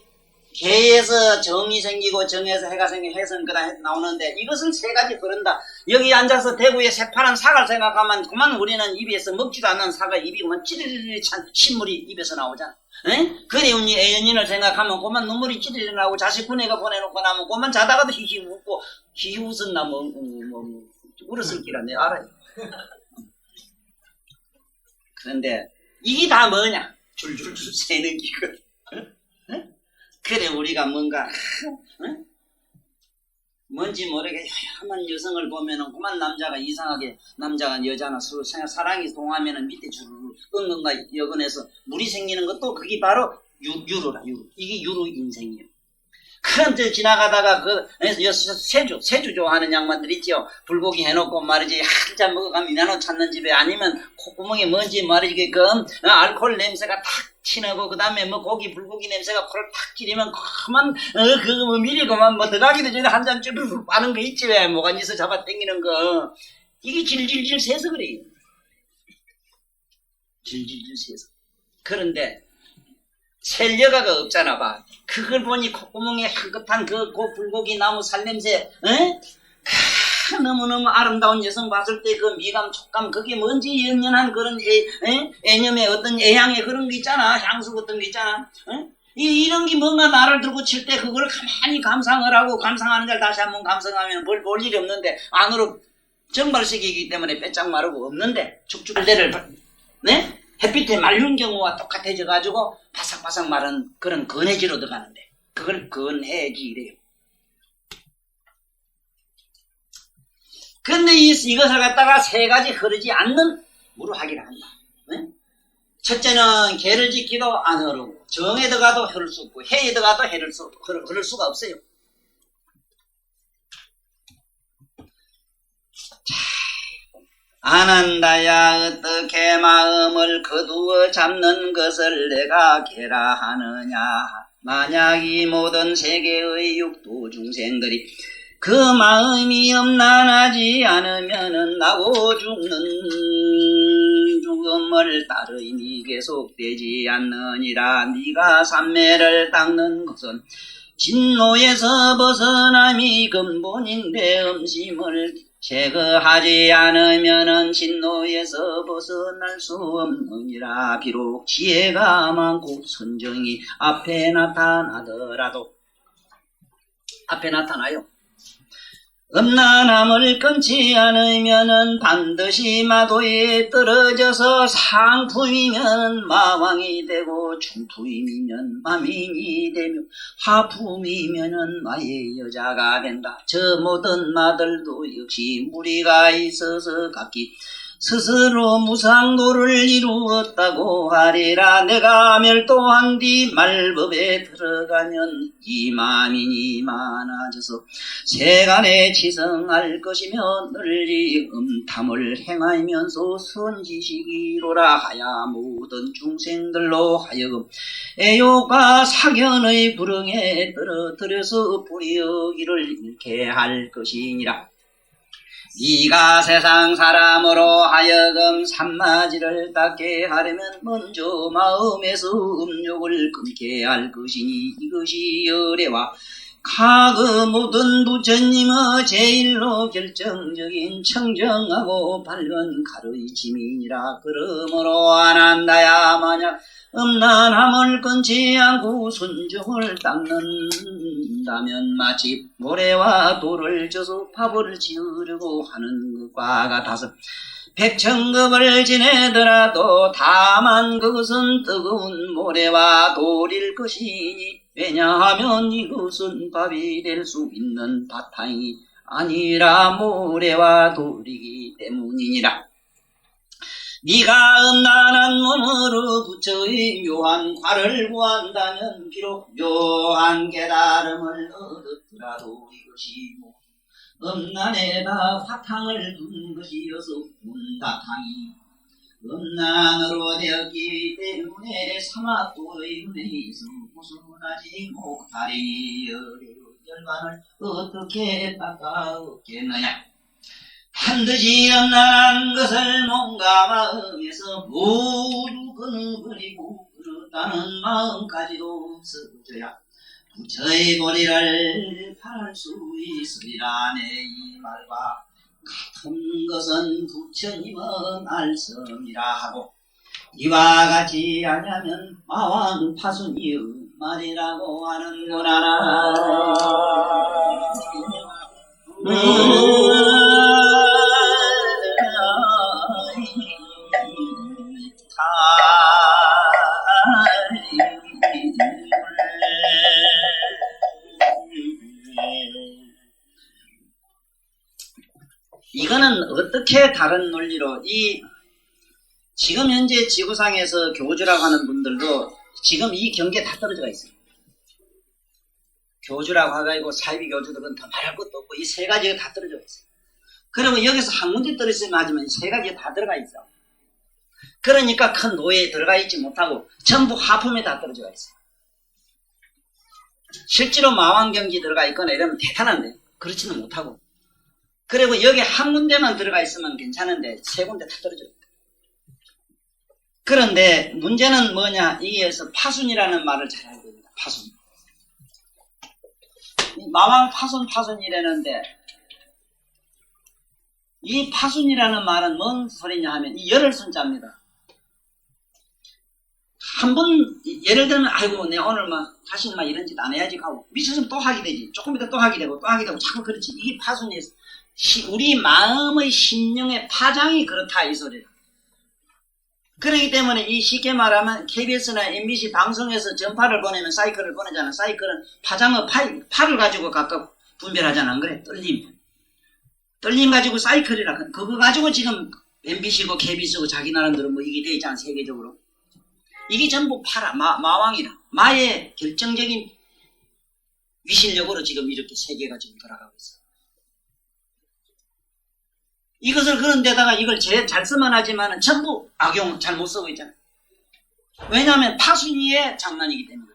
S1: 개에서 정이 생기고 정에서 해가 생기고 해서는 그다음 나오는데 이것은 세 가지 그런다. 여기 앉아서 대구에 새파란 사과를 생각하면 그만 우리는 입에서 먹지도 않는 사과 입이 그만 찌르르 찬 신물이 입에서 나오잖아. 그리운 애연인을 생각하면 그만 눈물이 찌르르 나오고 자식 분해가 보내놓고 나면 그만 자다가도 히히 웃고 히히 웃었나 뭐 울었을 기라 내가 알아요. 그런데 이게 다 뭐냐? 줄줄줄 새는 기거든. 그래 우리가 뭔가 뭔지 모르게 야만 여성을 보면은 그만 남자가 이상하게 남자가 여자나 서로 사랑이 통하면은 밑에 주르르 응응가 여근에서 물이 생기는 것도 그게 바로 유루라 유루. 이게 유루 인생이에요. 큰 데 지나가다가 세주조 하는 양반들 있죠. 불고기 해놓고 말이지 한 잔 먹어가면 인하노 찾는 집에 아니면 콧구멍에 뭔지 말이지 알코올 냄새가 탁 튀나고 그 다음에 뭐 불고기 냄새가 코를 탁 찌르면 그만 미리 그만 뭐 들어가기도 전에 한 잔 쭈르륵 빠는 거 있지 왜 모간지서 잡아 당기는 거 이게 질질질 새서 그래요. 질질질 새서. 그런데 셀려가가 없잖아 봐. 그걸 보니 콧구멍에 향긋한 그 불고기 나무 살냄새 너무너무 아름다운 여성 봤을 때 그 미감 촉감 그게 뭔지 연연한 그런 애념의 어떤 애향의 그런 게 있잖아. 향수 같은 게 있잖아. 이런 게 뭔가 나를 들고 칠 때 그걸 가만히 감상을 하고 감상하는 걸 다시 한번 감상하면 볼 일이 없는데 안으로 정발식이기 때문에 빼짝 마르고 없는데 축축대를 네? 햇빛에 말린 경우와 똑같아져 가지고 바삭바삭 마른 그런 건해지로 들어가는데 그걸 건해지래요. 근데 이것을 갖다가 세 가지 흐르지 않는 무로 하기를 한다. 네? 첫째는 개를 짓기도 안 흐르고 정에 들어가도 흐를 수 없고 해에 들어가도 흐를 수가 없어요. 안 한다야 어떻게 마음을 거두어 잡는 것을 내가 개라 하느냐. 만약 이 모든 세계의 육도 중생들이 그 마음이 엄난하지 않으면은 나고 죽는 죽음을 따르니 니 계속되지 않느니라. 네가 삼매를 닦는 것은 진노에서 벗어남이 근본인데 음심을 제거하지 않으면은 진노에서 벗어날 수 없느니라. 비록 지혜가 많고 선정이 앞에 나타나더라도 앞에 나타나요. 음란함을 끊지 않으면은 반드시 마도에 떨어져서 상품이면 마왕이 되고 중품이면 마민이 되며 하품이면은 마의 여자가 된다. 저 모든 마들도 역시 무리가 있어서 각기 스스로 무상도를 이루었다고 하리라. 내가 멸도한 뒤 말법에 들어가면 이 마민이 많아져서 세간에 치성할 것이며 널리 음탐을 행하면서 선지식이로라 하야 모든 중생들로 하여금 애욕과 사견의 불응에 떨어뜨려서 불의의를 잃게 할 것이니라. 네가 세상 사람으로 하여금 산마지를 닦게 하려면 먼저 마음에서 음욕을 끊게 할 것이니 이것이 열애와 그 모든 부처님의 제일로 결정적인 청정하고 밝은 가르침이니라. 그러므로 안 한다야 만약 음란함을 끊지 않고 순종을 닦는다면 마치 모래와 돌을 져서 밥을 지으려고 하는 것과 같아서 백천급을 지내더라도 다만 그것은 뜨거운 모래와 돌일 것이니 왜냐하면 이것은 밥이 될 수 있는 바탕이 아니라 모래와 돌이기 때문이니라. 네가 음란한 몸으로 부처의 묘한 과를 구한다면 비록 묘한 깨달음을 얻었더라도 이것이 음란에다 바탕을 둔 것이어서 바탕이 음란으로 되었기 때문에 사막도의 은혜에서 벗어나지 못하리니 열반을 어떻게 닦아오겠느냐. 반드시 음란한 것을 몸과 마음에서 모두 끊어버리고 그렇다는 마음까지도 없어져야 부처의 도리를 팔 수 있으리라. 내 이 말과 같은 것은 부처님의 말씀이라 하고 이와 같이 하냐면 마왕 파순이의 말이라고 하는구나. 이거는 어떻게 다른 논리로 지금 현재 지구상에서 교주라고 하는 분들도 지금 이 경계에 다 떨어져 있어요. 교주라고 해가지고 사이비 교주들은 더 말할 것도 없고 이 세 가지가 다 떨어져 있어요. 그리고 여기서 한 군데 떨어지면 하지만 이 세 가지가 다 들어가 있어. 그러니까 큰 노예에 들어가 있지 못하고 전부 하품에 다 떨어져 있어요. 실제로 마왕경지 들어가 있거나 이러면 대단한데 그렇지는 못하고, 그리고 여기 한 군데만 들어가 있으면 괜찮은데 세 군데 다 떨어져 있다. 그런데 문제는 뭐냐, 이게서 파순이라는 말을 잘 알고 있습니다. 파순. 마왕 파순이라는데 이 파순이라는 말은 뭔 소리냐 하면 이 열을 순자입니다. 한 번 예를 들면 아이고 내 오늘 다시는 이런 짓 안 해야지 하고 미쳤으면 또 하게 되지. 조금 있다 또 하게 되고 또 하게 되고 자꾸 그렇지. 이게 파순이 우리 마음의 심령의 파장이 그렇다 이 소리다. 그렇기 때문에 이 쉽게 말하면 KBS나 MBC 방송에서 전파를 보내면 사이클을 보내잖아. 사이클은 파장의 파를 가지고 각각 분별하잖아. 안 그래? 떨림 가지고 사이클이라. 그거 가지고 지금 MBC고 KBS고 자기 나름대로 이게 돼 있잖아. 세계적으로. 이게 전부 파라. 마왕이라. 마의 결정적인 위실력으로 지금 이렇게 세계가 지금 돌아가고 있어. 이것을 그런 데다가 이걸 제일 잘 쓰면 하지만은 전부 악용 잘 못 쓰고 있잖아요. 왜냐하면 파순이의 장난이기 때문에.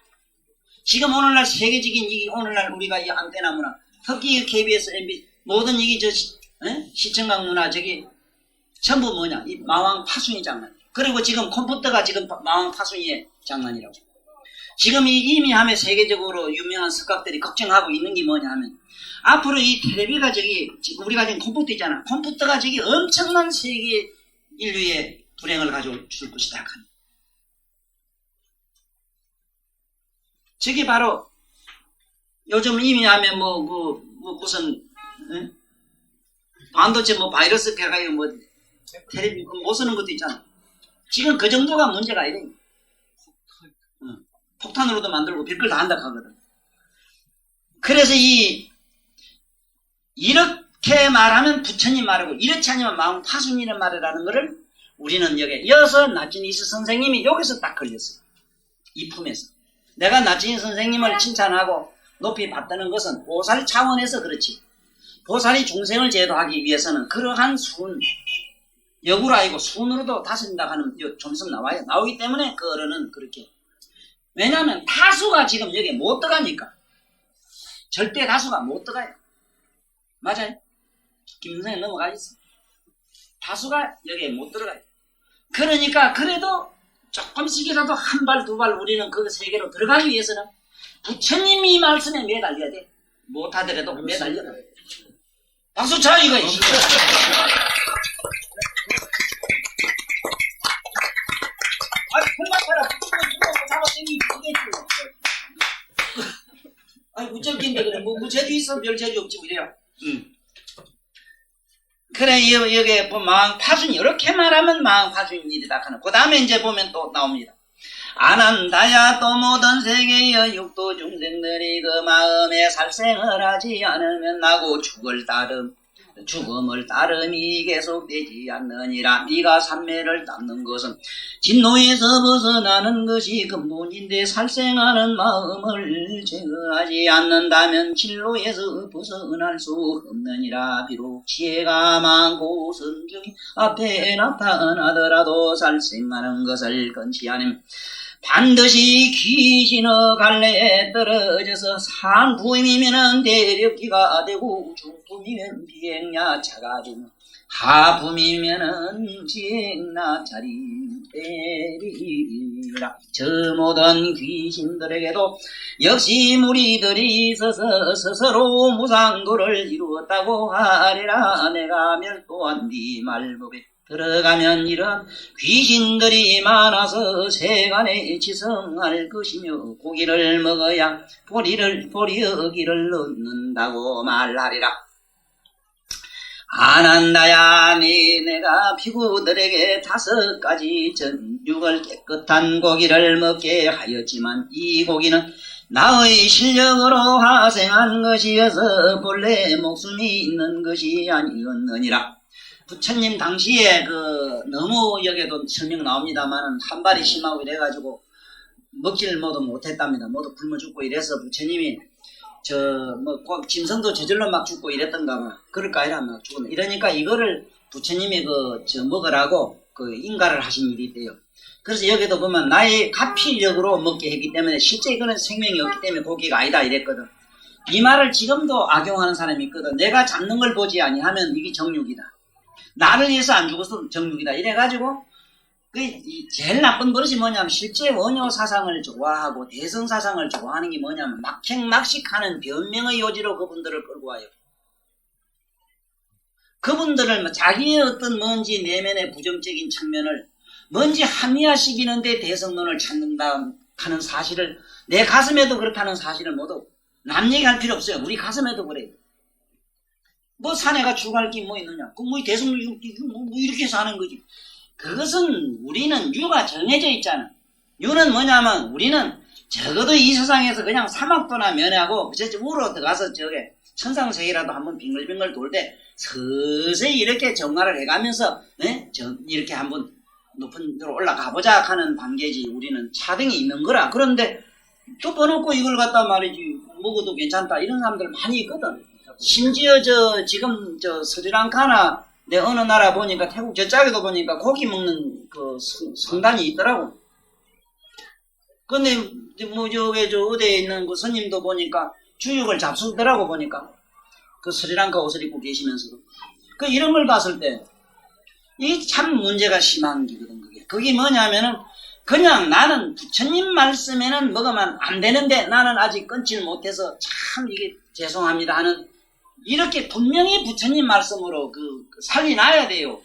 S1: 지금 오늘날 세계적인 오늘날 우리가 이 안테나 문화, 특히 KBS, MBC 모든 시청각 문화 저기 전부 뭐냐, 이 마왕 파순이 장난. 그리고 지금 컴퓨터가 지금 마왕 파순이의 장난이라고. 지금 이미 하면 세계적으로 유명한 석각들이 걱정하고 있는 게 뭐냐 하면 앞으로 이 텔레비가 우리가 지금 컴퓨터 있잖아. 컴퓨터가 엄청난 세계 인류의 불행을 가져올 것이다. 저게 바로 요즘 이미 하면 무슨 반도체 바이러스 해가지고 텔레비 못 쓰는 것도 있잖아. 지금 그 정도가 문제가 아니래. 폭탄으로도 만들고 별걸 다 한다 하거든. 그래서 이렇게 말하면 부처님 말하고 이렇지 않으면 마음 파순이라는 말이라는 것을 우리는 여기 이어서 나진이스 선생님이 여기서 딱 걸렸어요. 이 품에서. 내가 나진이 선생님을 칭찬하고 높이 받드는 것은 보살 차원에서 그렇지. 보살이 중생을 제도하기 위해서는 그러한 역으로 아니고 순으로도 다스린다 하는 좀 있으면 나와요. 나오기 때문에 그 어른은 그렇게. 왜냐하면 다수가 지금 여기에 못 들어가니까. 절대 다수가 못 들어가요. 맞아요. 김선생 넘어가 있어. 다수가 여기에 못 들어가요. 그러니까 그래도 조금씩이라도 한 발 두 발 우리는 그 세계로 들어가기 위해서는 부처님이 말씀에 매달려야 돼. 못하더라도 매달려야 돼. 박수 쳐 이거. 설마처럼 부처님 잡아당기기 그겠지. 아니 무적인데 그래. 무제주 있어 별 제주 없지 그래요. 그래 여기 마왕 파순 이렇게 말하면 마왕 파순이다 하는. 그 다음에 이제 보면 또 나옵니다. 아난다야 또 모든 세계의 육도 중생들이 그 마음에 살생을 하지 않으면 나고 죽음을 따름이 계속되지 않느니라. 네가 삼매를 닦는 것은 진노에서 벗어나는 것이 근본인데 살생하는 마음을 제거하지 않는다면 진로에서 벗어날 수 없느니라. 비록 지혜가 많고 선정이 앞에 나타나더라도 살생하는 것을 끊지 않으면 반드시 귀신의 갈래에 떨어져서 상품이면 대력기가 되고 중품이면 비행야차가 되고 하품이면 지행나차리 되리라. 저 모든 귀신들에게도 역시 무리들이 있어서 스스로 무상도를 이루었다고 하리라. 내가 멸도한 네 말법에 들어가면 이런 귀신들이 많아서 세간에 지성할 것이며 고기를 먹어야 보리여기를 얻는다고 말하리라. 아난다야 내가 피구들에게 5가지 전육을 깨끗한 고기를 먹게 하였지만 이 고기는 나의 실력으로 화생한 것이어서 본래 목숨이 있는 것이 아니었느니라. 부처님 당시에 너무 여기에도 설명 나옵니다만은 한 발이 심하고 이래가지고 먹지를 모두 못했답니다. 모두 굶어 죽고 이래서 부처님이 꼭 짐승도 저절로 막 죽고 이랬던가 봐. 그럴까 아니라 막 죽었네. 이러니까 이거를 부처님이 먹으라고 인가를 하신 일이 있대요. 그래서 여기도 보면 나의 가필력으로 먹게 했기 때문에 실제 이거는 생명이 없기 때문에 고기가 아니다 이랬거든. 이 말을 지금도 악용하는 사람이 있거든. 내가 잡는 걸 보지 아니하면 이게 정육이다. 나를 위해서 안 죽어서 정육이다. 이래가지고 제일 나쁜 버릇이 뭐냐면 실제 원효 사상을 좋아하고 대성 사상을 좋아하는 게 뭐냐면 막행막식하는 변명의 요지로 그분들을 끌고 와요. 그분들을 자기의 어떤 뭔지 내면의 부정적인 측면을 뭔지 합리화시키는데 대성론을 찾는다 하는 사실을 내 가슴에도 그렇다는 사실을 모두 남 얘기할 필요 없어요. 우리 가슴에도 그래요. 뭐 사내가 죽어갈 게 뭐 있느냐. 대성론 이렇게 해서 하는 거지. 그것은 우리는 유가 정해져 있잖아. 유는 뭐냐면 우리는 적어도 이 세상에서 그냥 사막도나 면하고 우로 들어가서 천상세계라도 한번 빙글빙글 돌 때 서서히 이렇게 정화를 해가면서 이렇게 한번 높은 데로 올라가보자 하는 단계지. 우리는 차등이 있는 거라. 그런데 또 번놓고 이걸 갖다 말이지 먹어도 괜찮다 이런 사람들 많이 있거든. 심지어 지금 스리랑카나 내 어느 나라 보니까 태국 저쪽에도 보니까 고기 먹는 성당이 있더라고. 근데 어디에 있는 그 스님도 보니까 주육을 잡수더라고. 보니까 스리랑카 옷을 입고 계시면서도 이런 걸 봤을 때 이 참 문제가 심한 거거든. 그게 뭐냐면은 그냥 나는 부처님 말씀에는 먹으면 안 되는데 나는 아직 끊지를 못해서 참 이게 죄송합니다 하는, 이렇게 분명히 부처님 말씀으로 살려놔야 돼요.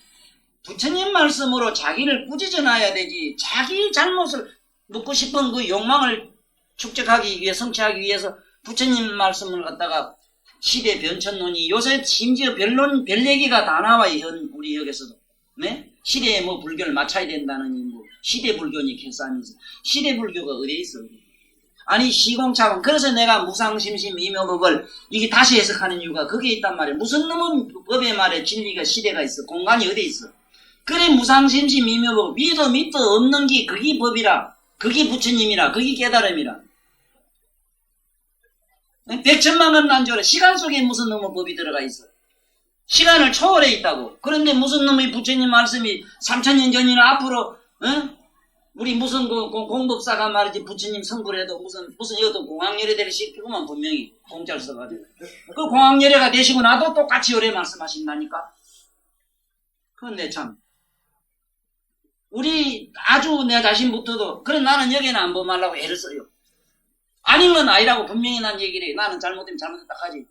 S1: 부처님 말씀으로 자기를 꾸짖어 놔야 되지. 자기 잘못을 묻고 싶은 그 욕망을 축적하기 위해, 성취하기 위해서 부처님 말씀을 갖다가 시대 변천론이, 요새 심지어 별 얘기가 다 나와요. 우리 여기서도. 네? 시대에 불교를 맞춰야 된다는 시대 불교니 개싸면서. 시대 불교가 어디에 있어? 아니 시공차공. 그래서 내가 무상심심 미묘법을 이게 다시 해석하는 이유가 그게 있단 말이에요. 무슨 놈은 법의 말에 진리가 시대가 있어. 공간이 어디에 있어? 그래 무상심심 미묘법. 믿도 없는 게 그게 법이라. 그게 부처님이라. 그게 깨달음이라. 백천만 원 안 줘라. 시간 속에 무슨 놈의 법이 들어가 있어. 시간을 초월해 있다고. 그런데 무슨 놈의 부처님 말씀이 3000년 전이나 앞으로 우리 무슨 공법사가 말이지 부처님 성불해도 무슨 이것도 공황열애대를 시키고만 분명히 공짜를 써가지고 그 공황열애가 되시고 나도 똑같이 열애 말씀하신다니까. 그런데 참 우리 아주 내 자신부터도 그래 나는 여기는 안 범하려고 애를 써요. 아닌 건 아니라고 분명히 난 얘기를 해. 나는 잘못되면 잘못했다 하지.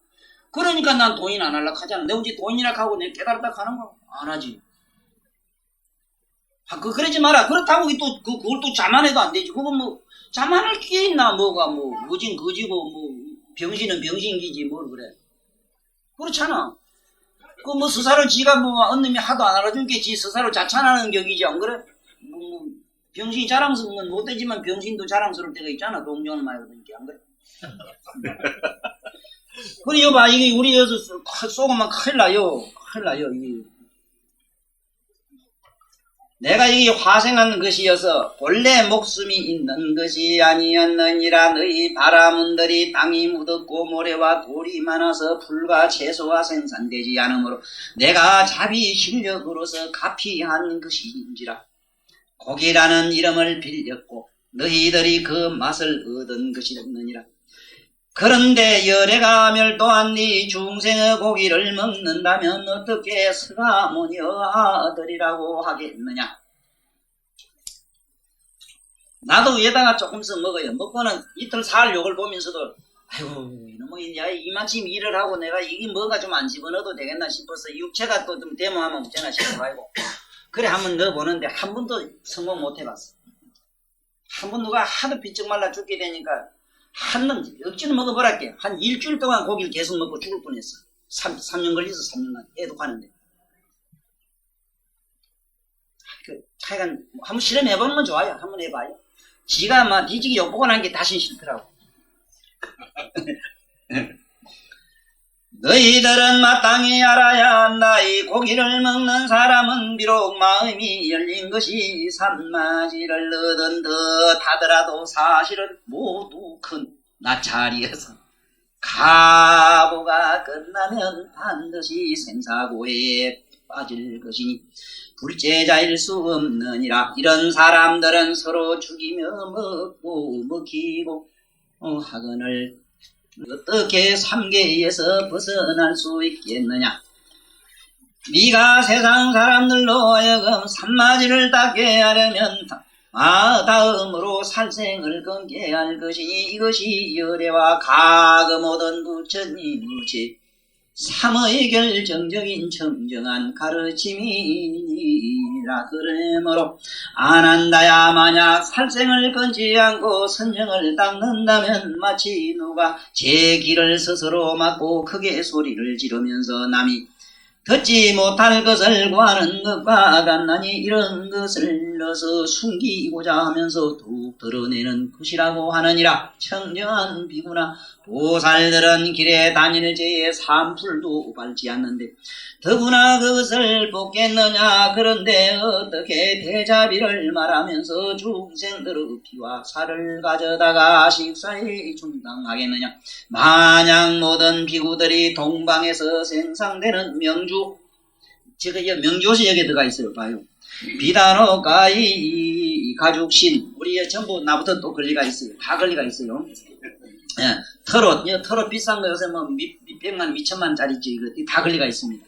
S1: 그러니까 난 동의 안 하려고 하잖아. 내 언제 동의라 하고 내 깨달았다 하는 거 안 하지. 그러지 마라. 그렇다고 그걸 또 자만해도 안 되지. 그건 자만할 게 있나. 거진 거지고 병신은 병신기지 뭘 그래. 그렇잖아. 스사로 지가 언님이 하도 안 알아준 게 지 스사로 자찬하는 격이지 안 그래? 병신이 자랑스러운 건 못되지만 병신도 자랑스러울 때가 있잖아. 동정을 많이 하니까 안 그래? 그래 여봐 이게 우리 여기서 쏘고만 큰일 나요. 이게. 내가 이게 화생한 것이어서 본래 목숨이 있는 것이 아니었느니라. 너희 바라문들이 땅이 묻었고 모래와 돌이 많아서 풀과 채소가 생산되지 않으므로 내가 자비 실력으로서 가피한 것인지라. 고기라는 이름을 빌렸고 너희들이 그 맛을 얻은 것이었느니라. 그런데 열애가 멸도한 네 중생의 고기를 먹는다면 어떻게 스가모니 아들이라고 하겠느냐. 나도 위에다가 조금씩 먹어요. 먹고는 이틀 사흘 욕을 보면서도 아이고 이놈의 야 이만큼 일을 하고 내가 이게 뭐가 좀 안 집어넣어도 되겠나 싶어서 육체가 또 좀 데모하면 어쩌나 싶어가지고 그래 한번 넣어보는데 한 번도 성공 못 해봤어. 한 번 누가 하도 비쩍 말라 죽게 되니까 억지로 먹어보랄게. 한 일주일 동안 고기를 계속 먹고 죽을 뻔했어. 3년 걸려서 3년간 애독하는데. 하여간 한번 실험해보는 건 좋아요. 한번 해봐요. 지가 뒤지기 욕보고 난 게 다시 싫더라고. 너희들은 마땅히 알아야 한다. 이 고기를 먹는 사람은 비록 마음이 열린 것이 산마지를 얻은 듯 하더라도 사실은 모두 큰 나찰이어서 가보가 끝나면 반드시 생사고에 빠질 것이니 둘째자일 수 없느니라. 이런 사람들은 서로 죽이며 먹고 먹히고 하거늘 어떻게 삼계에서 벗어날 수 있겠느냐. 네가 세상 사람들로 하여금 산마지를 닦게 하려면 다음으로 살생을 끊게 할 것이니 이것이 열애와 가금 오던 부처님 무지 삼의 결정적인 청정한 가르침이니라. 그러므로 안한다야 만약 살생을 끊지 않고 선정을 닦는다면 마치 누가 제 길을 스스로 막고 크게 소리를 지르면서 남이 듣지 못할 것을 구하는 것과 같나니 이런 것을 넣어서 숨기고자 하면서 더욱 드러내는 것이라고 하느니라. 청정한 비구나 보살들은 길에 다닐 때에 산풀도 밟지 않는데 더구나 그것을 뽑겠느냐. 그런데 어떻게 대자비를 말하면서 중생들의 피와 살을 가져다가 식사에 충당하겠느냐. 만약 모든 비구들이 동방에서 생산되는 명주, 제가 이 명주시 여기에 들어가 있어요. 봐요. 비단호가이 가죽신, 우리 전부 나부터 또 권리가 있어요. 다 권리가 있어요. 예, 털옷 비싼 거 요새 뭐 몇백만, 몇천만짜리지, 이거 다 권리가 있습니다.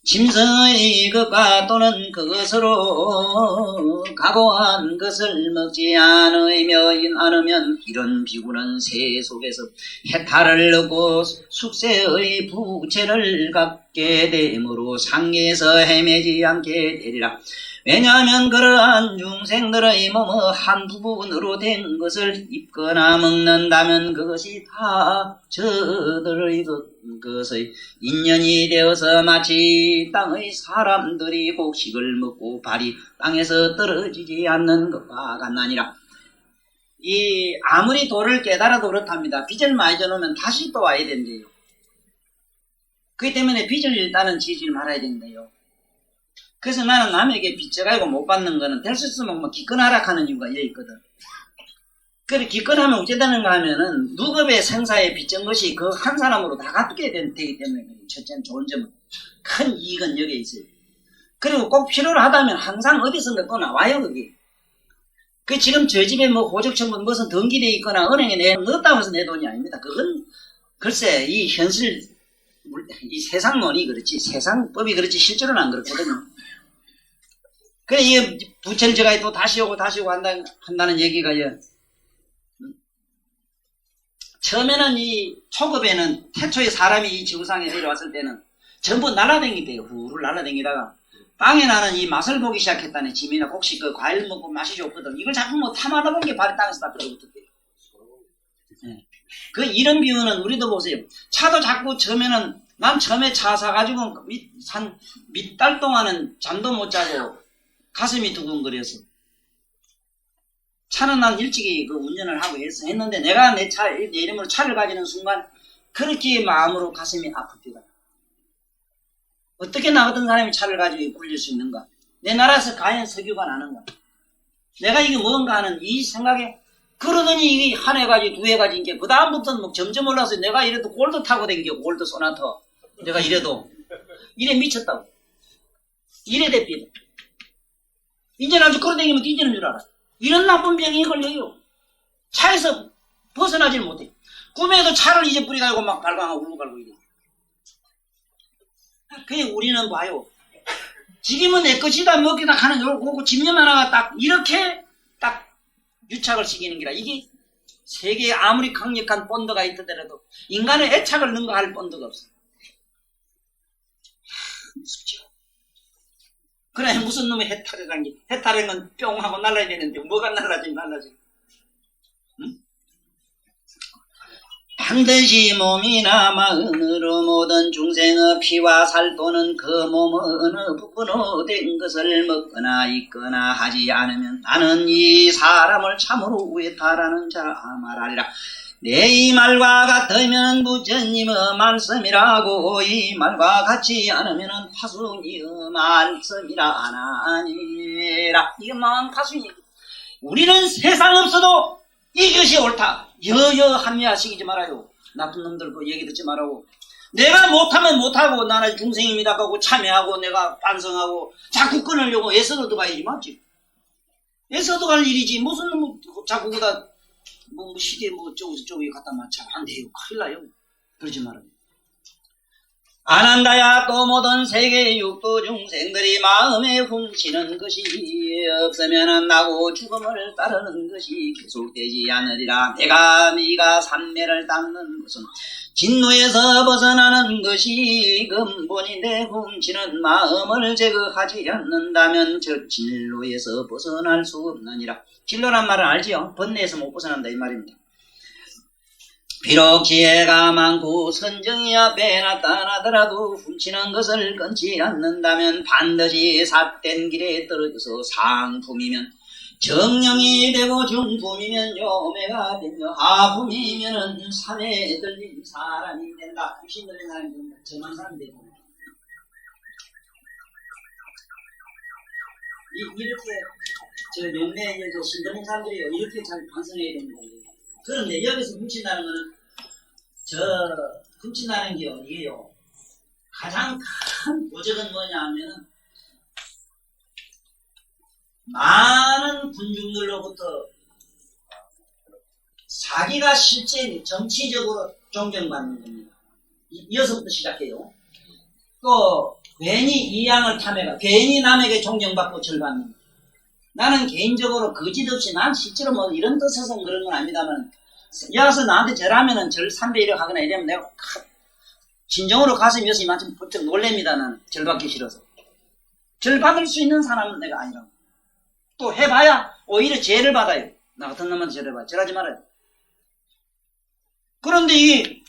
S1: 짐승의 것과 또는 그것으로 각오한 것을 먹지 않으면 이런 비구는 새 속에서 해탈을 얻고 숙세의 부채를 갖게 되므로 상계에서 헤매지 않게 되리라. 왜냐하면 그러한 중생들의 몸의 한 부분으로 된 것을 입거나 먹는다면 그것이 다 저들의 그것의 인연이 되어서 마치 땅의 사람들이 곡식을 먹고 발이 땅에서 떨어지지 않는 것과 같나니라. 이 아무리 도를 깨달아도 그렇답니다. 빚을 많이 져놓으면 다시 또 와야 된대요. 그렇기 때문에 빚을 일단은 지지 말아야 된대요. 그래서 나는 남에게 빚져가지고 못 받는 거는 될 수 있으면 뭐 기권하락하는 이유가 여기 있거든. 그래 기권하면 어째 되는가 하면은 누급의 생사에 빚진 것이 그 한 사람으로 다 갖게 되기 때문에 첫째는 좋은 점은 큰 이익은 여기에 있어요. 그리고 꼭 필요로 하다면 항상 어디선가 또 나와요 거기. 그 지금 저 집에 뭐 호적청문 무슨 등기돼 있거나 은행에 넣었다고 해서 내 돈이 아닙니다. 그건 글쎄 이 현실 이 세상론이 그렇지 세상법이 그렇지 실제로는 안 그렇거든요. 그래 이 부채를 제가 또 다시 오고 한다는 얘기가요. 처음에는 이 초급에는 태초에 사람이 이 지구상에 내려왔을 때는 전부 날아다니대요. 후를 날아다니다가 땅에 나는 이 맛을 보기 시작했다네. 짐이나 곡식 그 과일 먹고 맛이 좋거든. 이걸 자꾸 뭐 탐하다 본 게 발이 땅에서 다 떨어붙었대요. 네. 그 이런 비유는 우리도 보세요. 차도 자꾸 처음에는 난 처음에 차 사가지고 몇 달 동안은 잠도 못 자고 가슴이 두근거려서 차는 난 일찍이 그 운전을 하고 했는데 내가 내 이름으로 차를 가지는 순간 그렇게 마음으로 가슴이 아픕니다. 어떻게 나 같은 사람이 차를 가지고 굴릴 수 있는가? 내 나라에서 과연 석유가 나는가? 내가 이게 뭔가 하는 이 생각에 그러더니 이게 한 해가지 두 해가지 이제 그 다음부터는 뭐 점점 올라서 내가 이래도 골드 타고 다니고 골드 소나타 내가 이래도 이래 미쳤다고 이래 대피다. 이제는 아주 걸어다니면 뒤지는 줄 알아. 이런 나쁜 병이 걸려요. 차에서 벗어나질 못해. 꿈에도 차를 이제 뿌리가지고 막 발광하고 울고 갈고 이래. 그냥 우리는 봐요. 지금은 내 것이다 먹기다 하는 요거 집념 하나가 딱 이렇게 딱 유착을 시키는 기라. 이게 세계에 아무리 강력한 본드가 있더라도 인간의 애착을 능가할 본드가 없어. 무섭죠. 그래 무슨 놈의 해탈을 한 게 해탈한 건 뿅 하고 날라야 되는데 뭐가 날라지. 응? 반드시 몸이나 마음으로 모든 중생의 피와 살 또는 그 몸의 어느 부분으로 된 것을 먹거나 입거나 하지 않으면 나는 이 사람을 참으로 외탈하는 자 말하리라. 내 이 말과 같으면 부처님의 말씀이라고 이 말과 같지 않으면 파순이의 말씀이라 아니라. 이게 파순이. 우리는 세상 없어도 이것이 옳다. 여여 합리화시키지 말아요. 나쁜 놈들 그 얘기 듣지 말라고. 내가 못하면 못하고 나는 중생입니다 하고 참여하고 내가 반성하고 자꾸 끊으려고 애써도 들어가야지 맞지? 애써도 갈 일이지 무슨 뭐 자꾸 그다 뭐 시계 뭐 저기 갖다 맞춰 안 돼요. 큰일 나요. 그러지 말아요. 아난다야 또 모든 세계의 육도 중생들이 마음에 훔치는 것이 없으면 나고 죽음을 따르는 것이 계속되지 않으리라. 내가 네가 삼매를 닦는 것은 진노에서 벗어나는 것이 근본인데 훔치는 마음을 제거하지 않는다면 저 진로에서 벗어날 수 없느니라. 진로란 말은 알지요? 번뇌에서 못 벗어난다 이 말입니다. 비록 지혜가 많고 선정이 앞에 나타나더라도 훔치는 것을 끊지 않는다면 반드시 삿된 길에 떨어져서 상품이면 정령이 되고 중품이면 요매가 되며 하품이면 산에 들린 사람이 된다. 귀신 들린 사람이 된다. 정한 사람이 된다. 이렇게 저 용매에 신도는 사람들이요 이렇게 잘 반성해야 됩니다. 그런데 여기서 훔친다는 거는 훔친다는 게요 이게요 가장 큰 보적은 뭐냐 하면은 많은 군중들로부터 자기가 실제 정치적으로 존경받는 겁니다. 이어서부터 시작해요. 또 괜히 이양을 탐해가 괜히 남에게 존경받고 절받는 거예요. 나는 개인적으로 거짓 없이 난 실제로 뭐 이런 뜻에서 그런 건 아닙니다만 여기서 나한테 절하면은 절 3배 1억 하거나 이러면 내가 진정으로 가슴이 여서 이만큼 번쩍 놀랍니다. 나는 절받기 싫어서. 절받을 수 있는 사람은 내가 아니라고. 또 해봐야 오히려 죄를 받아요. 나 같은 놈한테 절해봐. 절하지 말아요. 그런데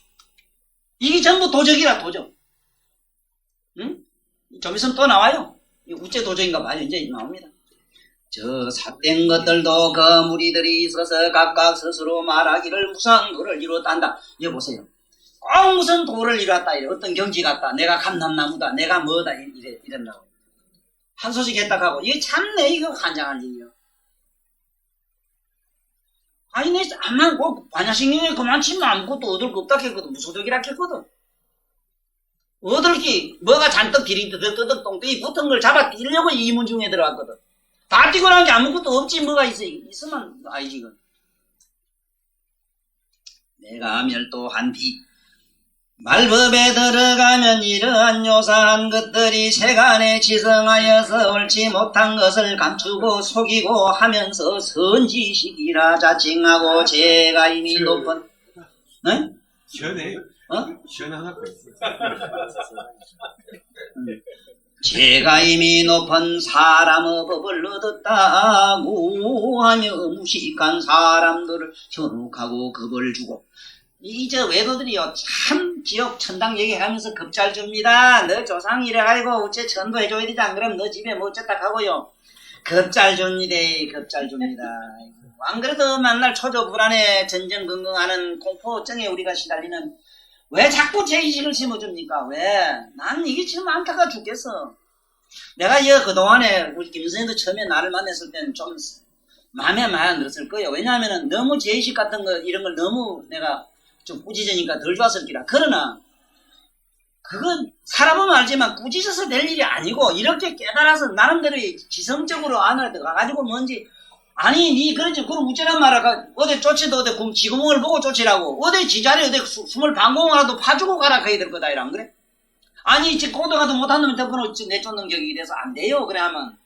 S1: 이게 전부 도적이라 도적. 응? 좀 있으면 또 나와요. 우째 도적인가 봐요. 이제 나옵니다. 저 삿된 것들도 그 무리들이 있어서 각각 스스로 말하기를 무슨 도를 이루었단다. 이거 보세요. 꼭 무슨 도를 이루었다. 이래. 어떤 경지 같다. 내가 감남나무다. 내가 뭐다. 이런다고. 한 소식 했다 하고. 이게 참내 이거 환장할 일이요. 아니 내 암만 꼭 반야신경에 그만 치면 아무것도 얻을 거 없다 했거든. 무소득이라 했거든. 얻을 게 뭐가 잔뜩 길이 뜨덕뜨덕 똥땡이 붙은 걸 잡아 뛰려고 이문 중에 들어갔거든. 다 뛰고 난 게 아무것도 없지 뭐가 있어. 있으면 아니지 이건. 내가 멸도한 뒤 말법에 들어가면 이러한 요사한 것들이 세간에 지성하여서 옳지 못한 것을 감추고 속이고 하면서 선지식이라 자칭하고 제가 이미 높은 네?
S2: 시원해. 시원해 하나 더 있어.
S1: 제가 이미 높은 사람의 법을 얻었다고 하며 무식한 사람들을 현혹하고 겁을 주고 이제 외도들이요 참 지옥 천당 얘기하면서 겁잘 줍니다. 너 조상 이래가지고 어째 전도해줘야 되지 안 그러면 너 집에 뭐 어쩌다 하고요. 겁잘 줍니다. 겁잘 줍니다. 안 그래도 맨날 초조 불안에 전전긍긍하는 공포증에 우리가 시달리는 왜 자꾸 죄의식을 심어줍니까? 왜? 난 이게 지금 안타가 죽겠어. 내가 그동안에 우리 김선생도 처음에 나를 만났을 때는 좀 마음에 많이 안 들었을 거예요. 왜냐하면 너무 죄의식 같은 거 이런 걸 너무 내가 좀 꾸짖으니까 덜 좋았을 기라. 그러나 그건 살아보면 알지만 꾸짖어서 될 일이 아니고 이렇게 깨달아서 나름대로 지성적으로 안을 들어가가지고 뭔지 아니 니 그러지 그럼 우째란 말아 어디 쫓지도 어디 지구멍을 보고 쫓으라고 어디 지자리 어디 숨을 방공하라도 파주고 가라 그래야 될 거다 이란 그래? 아니 지 고도가도 못한 놈이 덮어놓고 내쫓는 격이 이래서 안 돼요. 그래 하면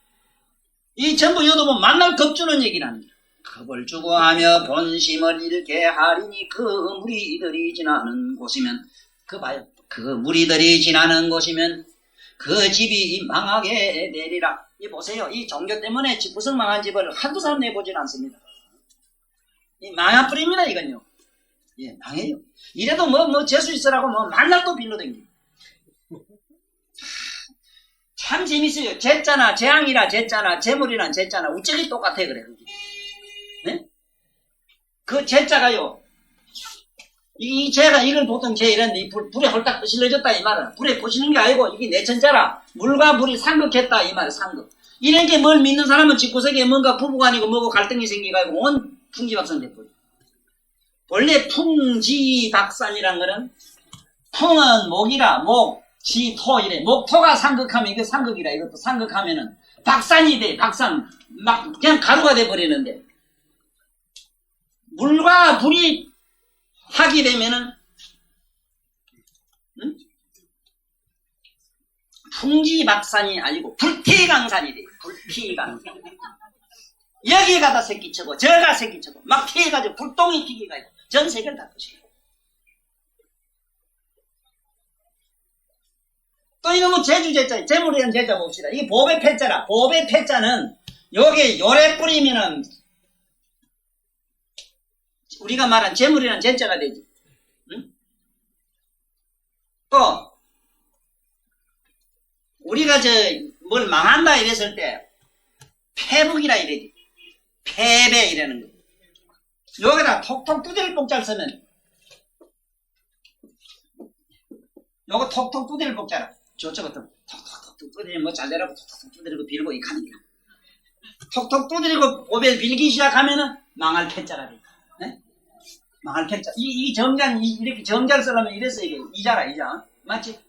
S1: 이 전부 여도 뭐 만날 겁주는 얘기랍니다. 겁을 주고 하며 본심을 잃게 하리니 그 무리들이 지나는 곳이면 그 봐요. 그 무리들이 지나는 곳이면 그 집이 망하게 되리라. 이 보세요. 이 종교 때문에 집구석 망한 집을 한두 사람 내보진 않습니다. 이 망해버립니다 이건요. 예, 망해요. 이래도 뭐 재수 있으라고 뭐 만날 또 빌러댕겨. 참 재밌어요. 재자나 재앙이라 재자나 재물이란 재자나 우체기 똑같아 그래. 네? 그 재자가요. 이 재가 이건 보통 재 이랬는데 불에 홀딱 거실러졌다 이 말은 불에 거시는 게 아니고 이게 내천자라 물과 물이 상극했다 이 말은 상극. 이런 게 뭘 믿는 사람은 집구석에 뭔가 부부간이고 뭐고 갈등이 생겨가지고 온 풍지박산 돼버려. 원래 풍지박산이란 거는 풍은 목이라 목, 지, 토 이래. 목토가 상극하면 이거 상극이라. 이것도 상극하면은 박산이 돼. 박산 막 그냥 가루가 돼 버리는데 물과 불이 하게 되면은 풍지박산이 아니고 불태강산이 돼. 불태강산. 여기 가다 새끼쳐고 저가 새끼쳐고 막 피해가지고 불똥이 튀기가 있고 전 세계를 다 끝이에요. 또 이놈의 제주제자 재물이라는 제자 봅시다. 이게 보배 패자라. 보배 패자는 여기 요래 뿌리면은 우리가 말한 재물이라는 제자가 되지. 응? 또 우리가 뭘 망한다 이랬을 때 패북이라 이래지. 패배 이라는 거. 여기다 톡톡 두드릴 복자를 쓰면 요거 톡톡 두드릴 복자라. 저쪽부터 톡톡톡 두드리면 뭐 잘되라고 톡톡 두드리고 빌고 이 가는 거야. 톡톡 두드리고 고별 빌기 시작하면은 망할 패자라 돼. 네? 망할 패자. 이 정장 이렇게 정자를 쓰려면 이래서 이게 이자라 이자. 맞지?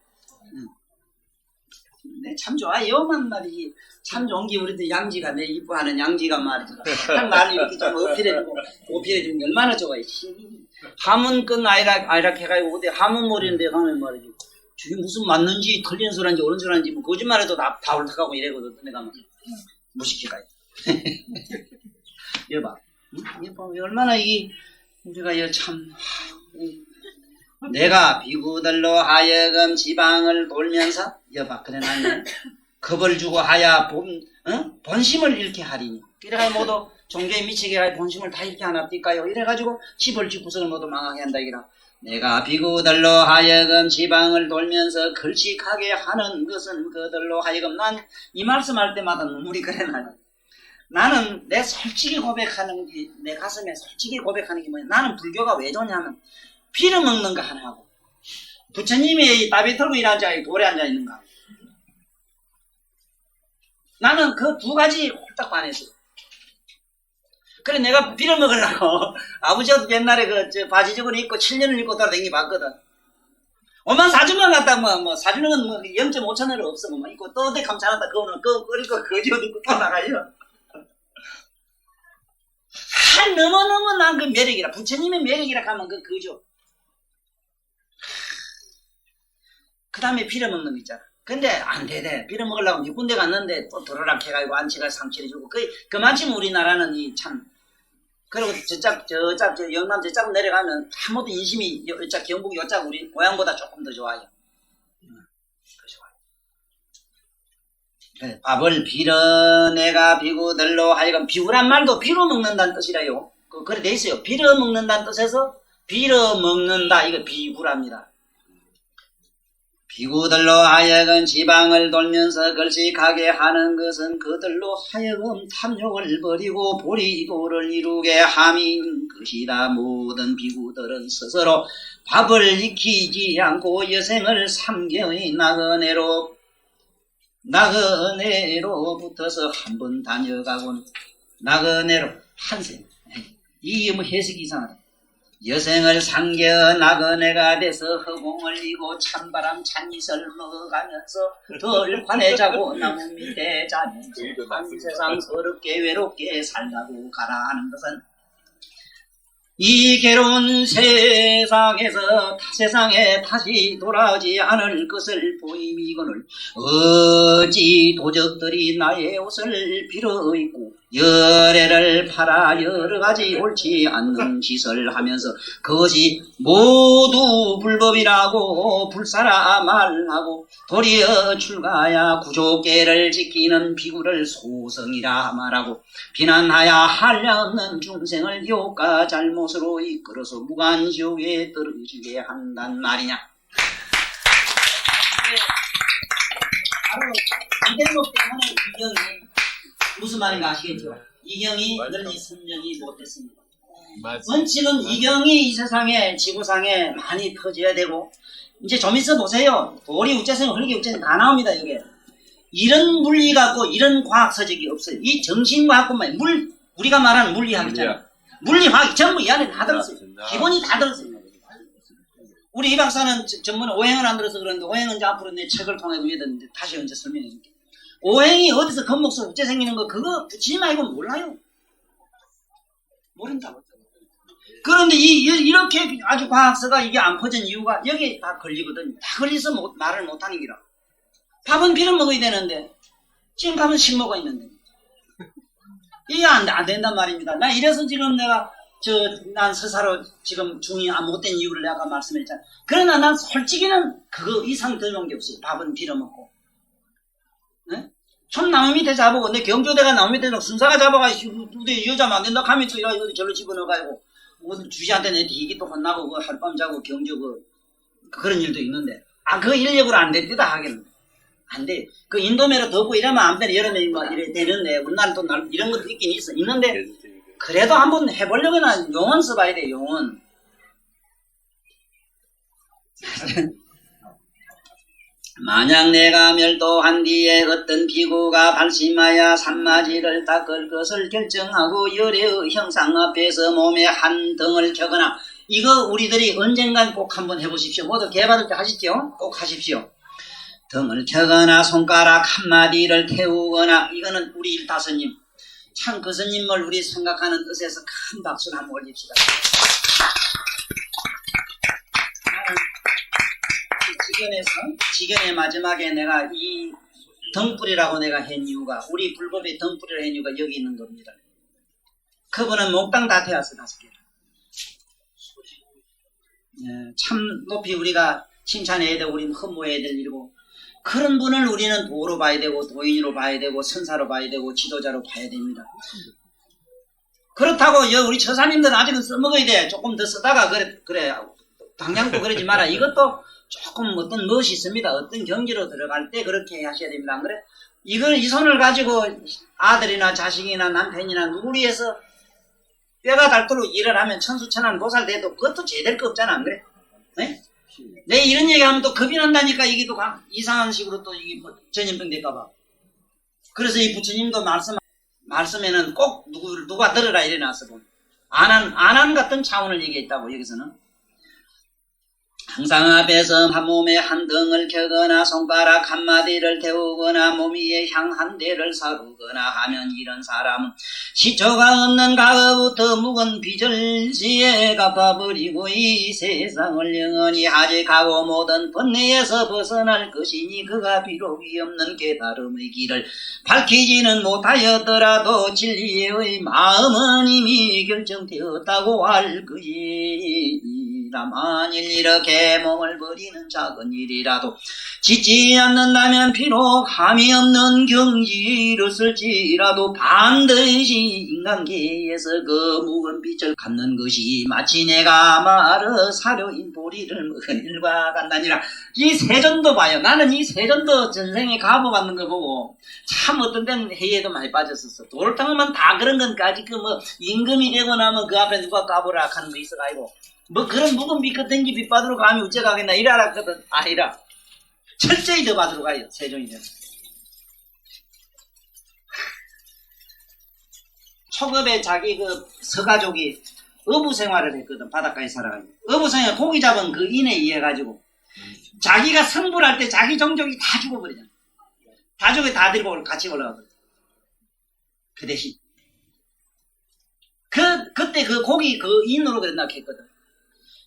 S1: 네, 참 좋아요. 말이지. 참 좋은 게 우리도 양지가 내 이뻐하는 양지가 말이지. 한 말을 이렇게 좀 어필해주면 얼마나 좋아요. 하문 끈 아이락 해가지고 어디 하문머리인데 가면 말이지. 저게 무슨 맞는지 틀린 소리인지 옳은 소리인지 뭐 거짓말해도 다 옳다고 이래거든. 내가 막 무식해가. 여봐. 여봐. 얼마나 우리가 참. 내가 비구들로 하여금 지방을 돌면서 여봐 그래 나는 겁을 주고 하야 본심을 잃게 하리니 이래가 모두 종교에 미치게 할 본심을 다 잃게 하나 뛸까요? 이래가지고 지벌지 구석을 모두 망하게 한다 이라. 내가 비구들로 하여금 지방을 돌면서 걸칙하게 하는 것은 그들로 하여금 난 이 말씀할 때마다 눈물이 그래 나는 내 솔직히 고백하는 게 내 가슴에 솔직히 고백하는 게 뭐야. 나는 불교가 왜 좋냐면 빌어먹는 거 하나 하고 부처님이 나비 털고 일하는 자에 돌에 앉아있는 거 나는 그 두 가지 홀딱 반했어. 그래 내가 빌어먹으려고 아버지도 옛날에 바지 저고를 입고 7년을 입고 돌아다니기 봤거든. 5만 4천원 갖다 뭐 사주는 건 0.5천원을 없어 뭐 입고 또 어디 감탄한다 그거는 그거 거지옷 입고 또 나가요. 너무 난 그 매력이라 부처님의 매력이라 하면 그죠. 그 다음에 빌어먹는 거 있잖아. 근데 안 되대. 빌어먹으려고 이제 군대 갔는데 또 도로락 해가지고 안치가 상처해주고 그만큼 우리나라는 그리고 저 영남 저쪽 내려가면 아무도 인심이 여짝 경북 여짝 우리 고향보다 조금 더 좋아요. 더 좋아요. 그래, 밥을 빌어 내가 비구들로 하여금 비구란 말도 빌어먹는다는 뜻이라요. 그래 돼 있어요. 빌어먹는다는 뜻에서 빌어먹는다 이거 비구랍니다. 비구들로 하여금 지방을 돌면서 걸식하게 하는 것은 그들로 하여금 탐욕을 버리고 보리도를 이루게 함인 것이다. 모든 비구들은 스스로 밥을 익히지 않고 여생을 삼경의 나그네로 붙어서 한 번 다녀가곤 나그네로 한생 이게 뭐 해석이 이상하다. 여생을 상겨 나그네가 돼서 허공을 이고 찬바람 찬이슬 먹어가면서 덜 환해자고 나무 밑에 자면서 한 세상 서럽게 외롭게 살다고 가라 하는 것은 이 괴로운 세상에서 세상에 다시 돌아오지 않을 것을 보임이거늘 어찌 도적들이 나의 옷을 빌어입고 열애를 팔아 여러가지 옳지 않는 짓을 하면서 그것이 모두 불법이라고 불사라 말하고 도리어 출가야 구조계를 지키는 비구를 소성이라 말하고 비난하야 한량없는 중생을 욕과 잘못으로 이끌어서 무간지옥에 떨어지게 한단 말이냐. 바로 이 대목 때문에 이경이 무슨 말인가 아시겠죠? 이경이 널리 선명히 못했습니다. 원칙은 이경이 이 세상에 지구상에 많이 퍼져야 되고 이제 좀 있어 보세요. 도리 우체성 흙이 우체성 다 나옵니다. 여기에 이런 물리 갖고 이런 과학 서적이 없어요. 이 정신과학뿐만 우리가 말하는 물리학 있잖아요. 물리, 화학 전부 이 안에 다 들었어요. 기본이 다 들었어요. 우리 이 박사는 전문에 오행을 안 들어서 그러는데 오행은 이제 앞으로 내 책을 통해 위에다 다시 언제 설명해 줄게. 오행이 어디서 건목서 국제 생기는 거 그거 붙이지 말고 몰라요. 모른다. 그런데 이렇게 아주 과학서가 이게 안 퍼진 이유가 여기에 다 걸리거든. 다 걸려서 말을 못하는 기라. 밥은 비려 먹어야 되는데 지금 밥은 식 먹어 있는데 이게 안 된단 말입니다. 나 이래서 지금 내가 난 스사로 지금 중이 못된 이유를 내가 말씀했잖아. 그러나 난 솔직히는 그거 이상 더 좋은 게 없어요. 밥은 비려 먹고. 네? 좀 나무 밑에 잡고 내 경조대가 나무 밑에 순사가 잡아가지고 우리 여자면 안 된다 하면 또 이거 절로 집어넣어가지고 무슨 주시한테 내 희기 또 혼나고 그 하룻밤 자고 경조 그런 일도 있는데 그 인력으로 안 됩니다 하기는 안 돼. 그 인도매로 덥고 이러면 아무튼 여름에 뭐 이래 되는데 우리나라 또 이런 것도 있긴 있는데 그래도 한번 해보려면 용언 써봐야 돼. 용언. 만약 내가 멸도한 뒤에 어떤 비구가 발심하여 산마지를 닦을 것을 결정하고 열애의 형상 앞에서 몸에 한 덩을 켜거나 이거 우리들이 언젠간 꼭 한번 해보십시오. 모두 개발을 때 하시죠? 꼭 하십시오. 등을 켜거나 손가락 한마디를 태우거나 이거는 우리 일다스님 참 그 스님을 우리 생각하는 뜻에서 큰 박수를 한번 올립시다. 지견의 마지막에 내가 이 덩불이라고 내가 한 이유가 우리 불법의 덩불이라고 한 이유가 여기 있는 겁니다. 그분은 몽땅 다 태웠어 5개. 참 높이 우리가 칭찬해야 되고 우리는 흠모해야 될 일이고 그런 분을 우리는 도로 봐야 되고 도인으로 봐야 되고 선사로 봐야 되고 지도자로 봐야 됩니다. 그렇다고 우리 처사님들은 아직은 써먹어야 돼. 조금 더 쓰다가 그래 당장 또 그러지 마라. 이것도 조금 어떤 멋이 있습니다. 어떤 경지로 들어갈 때 그렇게 하셔야 됩니다. 안 그래? 이 손을 가지고 아들이나 자식이나 남편이나 누구 위해서 뼈가 닳도록 일을 하면 천수천한 보살돼도 그것도 제대로 거 없잖아. 안 그래? 네? 내 이런 얘기하면 또 겁이 난다니까 이게 또 이상한 식으로 또 이게 뭐 전염병 될까봐. 그래서 이 부처님도 말씀에는 꼭 누가 들으라 이래놨어. 안한 같은 차원을 얘기했다고 여기서는. 항상 앞에서 한 몸에 한 덩을 켜거나 손가락 한마디를 태우거나 몸 위에 향 한 대를 사르거나 하면 이런 사람은 시초가 없는 과거부터 묵은 빚을지에 갚아버리고 이 세상을 영원히 하직하고 모든 번뇌에서 벗어날 것이니 그가 비록 위없는 깨달음의 길을 밝히지는 못하였더라도 진리의 마음은 이미 결정되었다고 할 것이니 만일 이렇게 몸을 버리는 작은 일이라도 짓지 않는다면 비록 함이 없는 경지로쓸지라도 반드시 인간계에서 그 묵은 빛을 갚는 것이 마치 내가 말을 사료인 보리를 먹은 일과 같다니라. 이 세전도 봐요. 나는 이 세전도 전생에 가보 받는 거 보고 참 어떤 데는 해에도 많이 빠졌었어. 돌을 닦으면 다 그런 건까지 임금이 되고 나면 그 앞에 누가 가보라 하는 거 있어가지고 뭐 그런 묵은 빛 같은 게 빛받으러 가면 어째 가겠나 이래 알았거든. 아니라 철저히 더 받으러 가요. 세종이 되면. 초급에 자기 서가족이 어부 생활을 했거든. 바닷가에 살아가지고. 어부 생활 고기 잡은 그 인에 의해 가지고 자기가 성불할 때 자기 종족이 다 죽어버리잖아. 다 죽어 다 들고 같이 올라가거든. 그 대신 그때 그 고기 인으로 그랬나 했거든.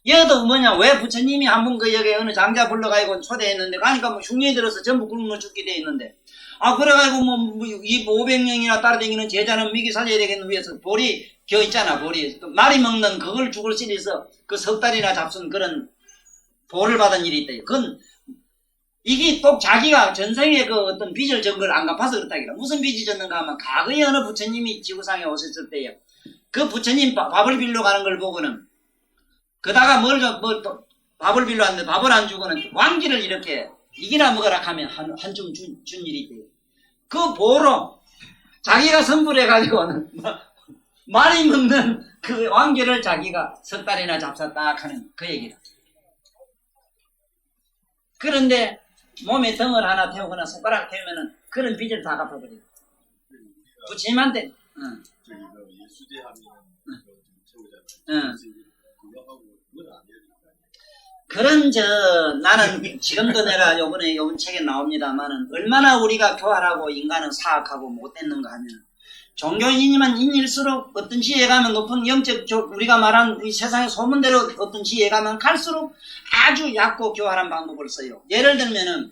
S1: 얘도 뭐냐, 왜 부처님이 한번 여기 어느 장자 불러가지고 초대했는데, 가니까 뭐 흉년이 들어서 전부 굶어 죽게 돼 있는데, 그래가지고 이 500명이나 따라다니는 제자는 미기 살려야 되겠는 위해서 보리 있잖아, 보리. 말이 먹는 그걸 죽을 시리서 그 석 달이나 잡순 그런 보를 받은 일이 있다. 이게 또 자기가 전생에 그 어떤 빚을 진 걸 안 갚아서 그렇다기라. 무슨 빚이 졌는가 하면, 과거에 어느 부처님이 지구상에 오셨을 때에, 그 부처님 밥을 빌려 가는 걸 보고는, 그다가 또 밥을 빌려 왔는데 밥을 안 주고는 왕기를 이렇게 이기나 먹어라 하면 한줌 준 일이 돼요. 그 보로 자기가 선불해가지고는 말이 먹는 그 왕기를 자기가 석 달이나 잡쌌다 하는 그 얘기다. 그런데 몸에 덩을 하나 태우거나 손가락 태우면은 그런 빚을 다 갚아버려요. 부처님한테.
S2: 예수대 하면
S1: 응. 나는 지금도 내가 요번 책에 나옵니다만은 얼마나 우리가 교활하고 인간은 사악하고 못됐는가 하면 종교인이면 인일수록 어떤 지혜에 가면 높은 영적, 우리가 말한 이 세상의 소문대로 어떤 지혜에 가면 갈수록 아주 얕고 교활한 방법을 써요. 예를 들면은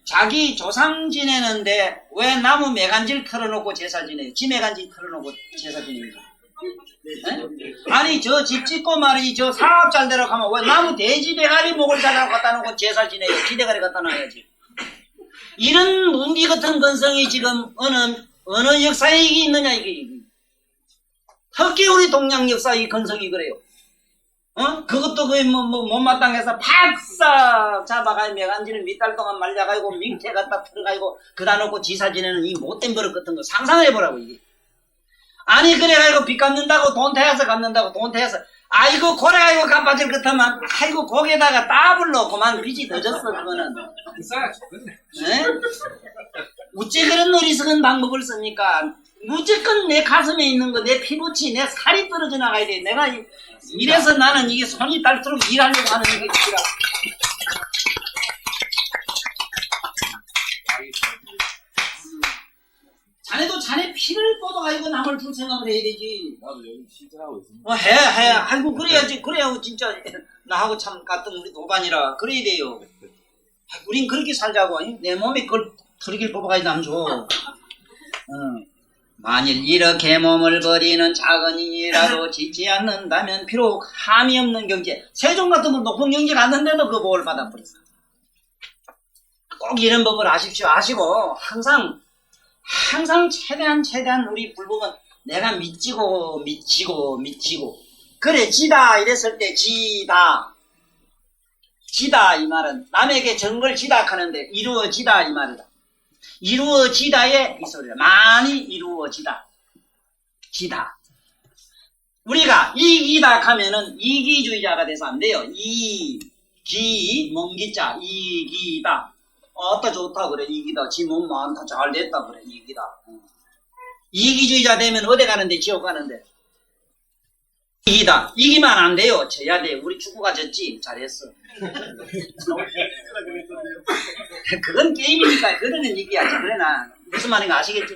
S1: 자기 조상 지내는데 왜 나무 매간질 털어놓고 제사 지내요? 지 매간질 털어놓고 제사 지내요? 아니 저 집 짓고 말이지 저 사업 잘 되러 가면 왜 나무 돼지 대가리 목을 잘라 갖다 놓고 제사 지내요? 지 대가리 갖다 놔야지. 이런 문기 같은 건성이 지금 어느 역사에 이게 있느냐 이게. 특히 우리 동양 역사 이 건성이 그래요. 그것도 거의 못마땅해서 팍싹 잡아가지고 매간지를 몇 달 동안 말려가지고 민태 갖다 틀어가지고 그다 놓고 지사 지내는 이 못된 버릇 같은 거 상상을 해보라고 이게. 아니 그래가지고 빚 갚는다고 돈 태워서 갚는다고 돈 태워서 아이고 고래가지고 갚아줄 것하면 아이고 거기에다가 따블 넣고만 빚이 더 졌어 그거는. 네? 어째 그런 어리석은 방법을 씁니까? 무조건 내 가슴에 있는 거 내 피부치 내 살이 떨어져 나가야 돼. 내가 이래서 나는 이게 손이 닳도록 일하려고 하는 게 아니라 자네도 자네 피를 뻗어가지고 남을 줄 생각을 해야 되지.
S2: 나도 여기 실천하고 있습니다.
S1: 해. 아이고, 그래야지. 그래야 진짜, 나하고 참 같은 우리 도반이라. 그래야 돼요. 우린 그렇게 살자고. 내 몸에 그걸 털길 뽑아가지고 남 줘. 만일 이렇게 몸을 버리는 작은 일이라도 짓지 않는다면 비록 함이 없는 경제, 세종 같은 건 높은 경제 갔는데도 그 복을 받아버렸어. 꼭 이런 법을 아십시오. 아시고, 항상 최대한 우리 불법은 내가 미치고 그래 지다 이랬을 때 지다 이 말은 남에게 정걸 지닥하는데 이루어지다 이 말이다. 이루어지다에 이 소리다. 많이 이루어지다. 지다. 우리가 이기다 하면은 이기주의자가 돼서 안 돼요. 먼기자 이기다. 아따 좋다 그래 이기다. 지 몸 많다 잘 됐다 그래 이기다. 이기주의자 되면 어디 가는데 지옥 가는데 이기면 안 돼요. 져야 돼. 우리 축구가 졌지 잘했어. 그건 게임이니까 그러는 얘기야지. 그러나 무슨 말인가 아시겠지?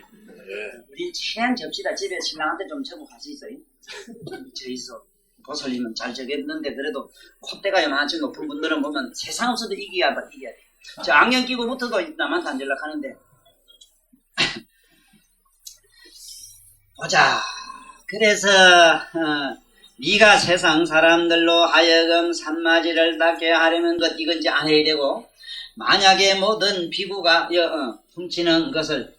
S1: 우리 최대한 접시다. 집에 신랑한테 좀 저고 같이 있어. 저 있어. 보살님은 잘 적였는데 그래도 콧대가 요만치 높은 분들은 보면 세상 없어도 이겨야 돼. 저 안경 끼고부터도 남한테 안 연락하는데 보자. 그래서 네가 세상 사람들로 하여금 산마지를 닦게 하려면 이건지 안 해야 되고 만약에 모든 비구가 훔치는 것을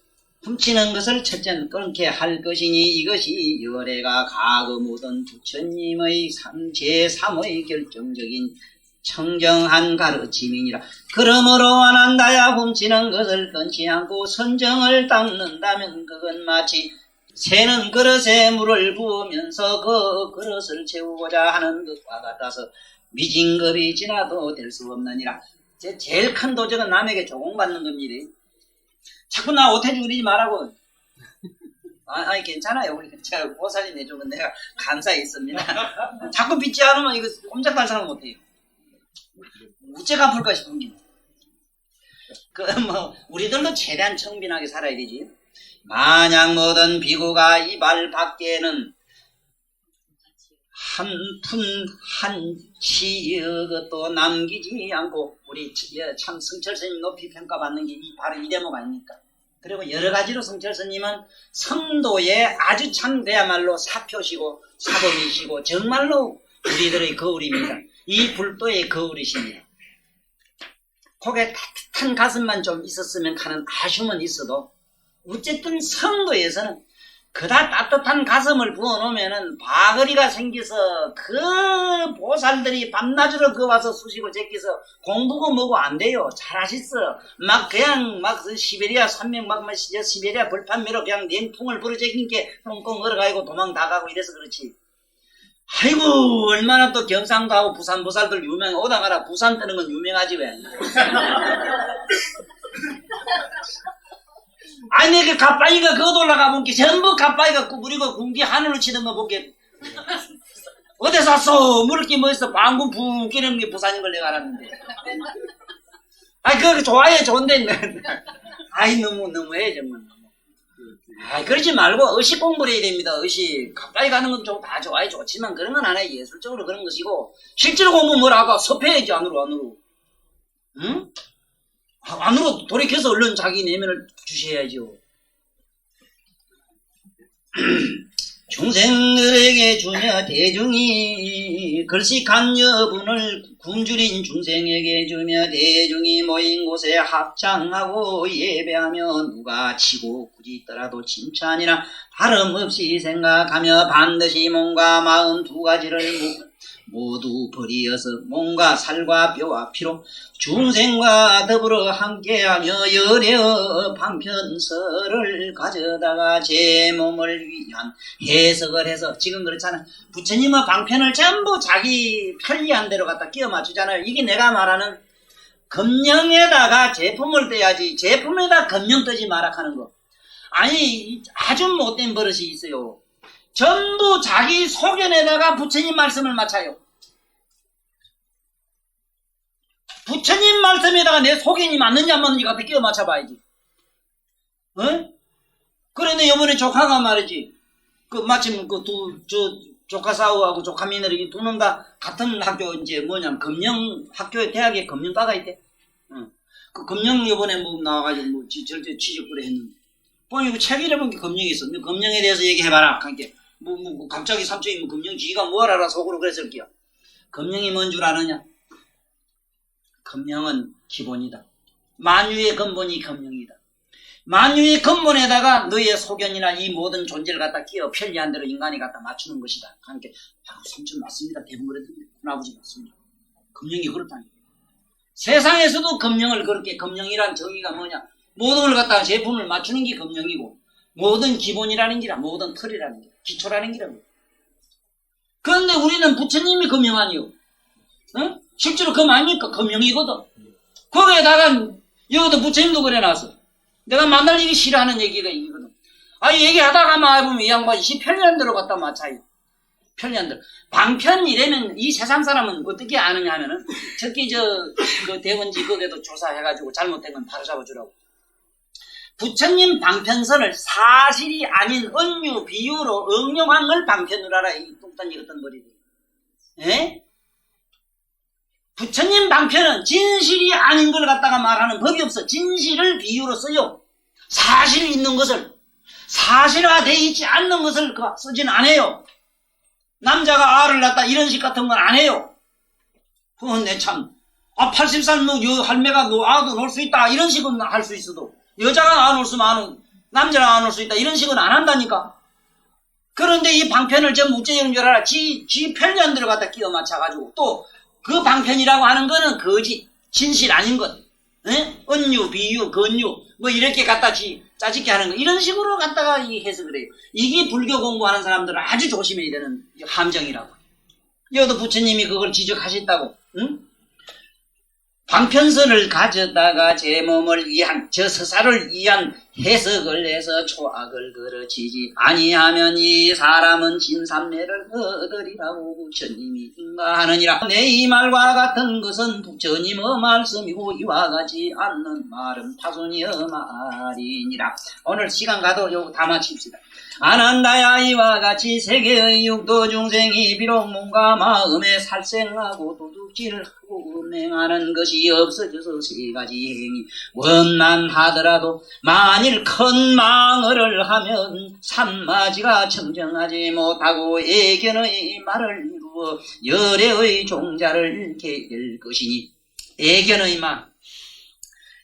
S1: 첫째는 끊게 할 것이니 이것이 열애가 과거 모든 부처님의 제3의 결정적인 청정한 가르침이니라. 그러므로 원한다야 훔치는 것을 끊지 않고 선정을 닦는다면 그건 마치 새는 그릇에 물을 부으면서 그 그릇을 채우고자 하는 것과 같아서 미진급이 지나도 될 수 없느니라. 제일 큰 도적은 남에게 조공받는 겁니다. 자꾸 나 오태주 그리지 말라고. 아니 괜찮아요. 우리 제가 보살이 내주면 내가 감사히 있습니다. 자꾸 빚지 않으면 이거 꼼짝달싹 못해요. 어째 갚을까 싶은 게. 우리들도 최대한 청빈하게 살아야 되지. 만약 모든 비구가 이발 밖에는 한 푼 한치 그것도 남기지 않고 우리 참 성철 스님 높이 평가받는 게 바로 이 대목 아닙니까? 그리고 여러 가지로 성철 스님은 성도의 아주 참 그야말로 사표시고 사범이시고 정말로 우리들의 거울입니다. 이 불도의 거울이십니다. 거기에 따뜻한 가슴만 좀 있었으면 하는 아쉬움은 있어도 어쨌든 성도에서는 그다 따뜻한 가슴을 부어놓으면은 바거리가 생겨서 그 보살들이 밤낮으로 그 와서 쑤시고 제끼서 공부고 뭐고 안 돼요. 잘하셨어. 그냥 시베리아 산맥 시베리아 벌판매로 그냥 냉풍을 부러제낀 게 꽁꽁 걸어가고 도망 다 가고 이래서 그렇지. 아이고 얼마나 또 경상도 하고 부산 보살들 오다가라 부산 뜨는 건 유명하지 왜. 아니 그 갓바위가 그거 올라가 본게 전부 갓바위가 구부리고 군기 하늘로 치던 거 보게. 어디 샀어? 물을 게 뭐 있어? 방구 붕 끼는 게 부산인 걸 내가 알았는데. 아이, 그거 좋아해, 좋은데. 아이, 너무해, 정말. 아이, 그러지 말고 의식 공부를 해야 됩니다, 의식. 가까이 가는 건 좀 다 좋아해, 좋지만 그런 건 안 해. 예술적으로 그런 것이고. 실제로 공부 뭐라고? 섭해야지, 안으로. 응? 안으로 돌이켜서 얼른 자기 내면을 주셔야죠. 중생들에게 주며 대중이 글씨간 여분을 굶주린 중생에게 주며 대중이 모인 곳에 합장하고 예배하며 누가 치고 굳이 있더라도 칭찬이나 다름없이 생각하며 반드시 몸과 마음 두 가지를 모두 버리어서 몸과 살과 뼈와 피로 중생과 더불어 함께하며 열애어 방편서를 가져다가 제 몸을 위한 해석을 해서 지금 그렇잖아. 부처님은 방편을 전부 자기 편리한 대로 갖다 끼워 맞추잖아요. 이게 내가 말하는 금령에다가 제품을 떼야지 제품에다 금령 뜨지 마라 하는 거. 아니 아주 못된 버릇이 있어요. 전부 자기 소견에다가 부처님 말씀을 맞춰요. 부처님 말씀에다가 내 소견이 맞는지 안 맞는지 갖다 끼워 맞춰봐야지. 어? 그런데 이번에 조카가 말이지. 마침 조카 사우하고 조카 며느리 두 놈 다 같은 학교 이제 뭐냐면 금령 학교에 대학에 금령과가 있대. 그 금령 이번에 나와가지고 절대 취직을 했는데. 보니 그 책 이름은 금령이 있어. 금령에 대해서 얘기해봐라. 그러니까 갑자기 삼촌이 금령 지가 뭘 알아 속으로 그랬을 게야. 금령이 뭔 줄 아느냐? 금령은 기본이다. 만유의 근본이 금령이다. 만유의 근본에다가 너의 소견이나 이 모든 존재를 갖다 끼워 편리한 대로 인간이 갖다 맞추는 것이다. 그러니까 삼촌 맞습니다. 대부분 그랬더니 아버지 맞습니다. 금령이 그렇다니까. 세상에서도 금령을 그렇게 금령이란 정의가 뭐냐? 모든 걸 갖다가 제품을 맞추는 게 금령이고 모든 기본이라는 기라 모든 틀이라는 기라 기초라는 기라고. 그런데 우리는 부처님이 금령 아니요. 응? 실제로 금 아닙니까? 금령이거든. 거기에다가 여기도 부처님도 그래놨어. 내가 만날 얘기 싫어하는 얘기가 이거든. 아니 얘기하다가 보면 이 양반이 편리한 대로 갖다 맞춰요. 편리한 대로. 방편이라면 이 세상 사람은 어떻게 아느냐 하면은 특히 그 대원지 거기에도 조사해가지고 잘못된 건 바로 잡아주라고. 부처님 방편설을 사실이 아닌 은유 비유로 응용한 걸 방편으로 알아. 이 뚱딴지 어떤 머리들. 예? 부처님 방편은 진실이 아닌 걸 갖다가 말하는 법이 없어. 진실을 비유로 써요. 사실이 있는 것을 사실화되어 있지 않는 것을 쓰진 않아요. 남자가 알을 낳았다 이런 식 같은 건 안 해요. 그건 내 참 80살 여 할매가 아도 놀 수 있다 이런 식은 할 수 있어도 여자가 안 올 수면 남자가 안 올 수 있다 이런 식은 안 한다니까. 그런데 이 방편을 전부 우째인 줄 알아. 지 편리한 대로 갖다 끼워 맞춰가지고 또 그 방편이라고 하는 거는 거짓, 진실 아닌 것. 에? 은유, 비유, 건유, 뭐 이렇게 갖다 짜집게 하는 거. 이런 식으로 갖다가 해석을 해요. 이게 불교 공부하는 사람들은 아주 조심해야 되는 함정이라고. 여기도 부처님이 그걸 지적하셨다고. 응? 방편설을 가져다가 제 몸을 위한, 저 서사를 위한 해석을 해서 초악을 걸어치지 아니하면 이 사람은 진삼매를 얻으리라고 부처님이 인가하느니라. 내 이 말과 같은 것은 부처님의 말씀이고 이와 같지 않는 말은 타손이여 말이니라. 오늘 시간 가도 요거 다 마칩시다. 아난다야 이와 같이 세계의 육도 중생이 비록 몸과 마음에 살생하고 도둑질을 하고 은행하는 것이 없어져서 세 가지 행위 원만하더라도 만일 큰 망언을 하면 산마지가 청정하지 못하고 애견의 말을 이루어 열애의 종자를 개될 것이니. 애견의 말,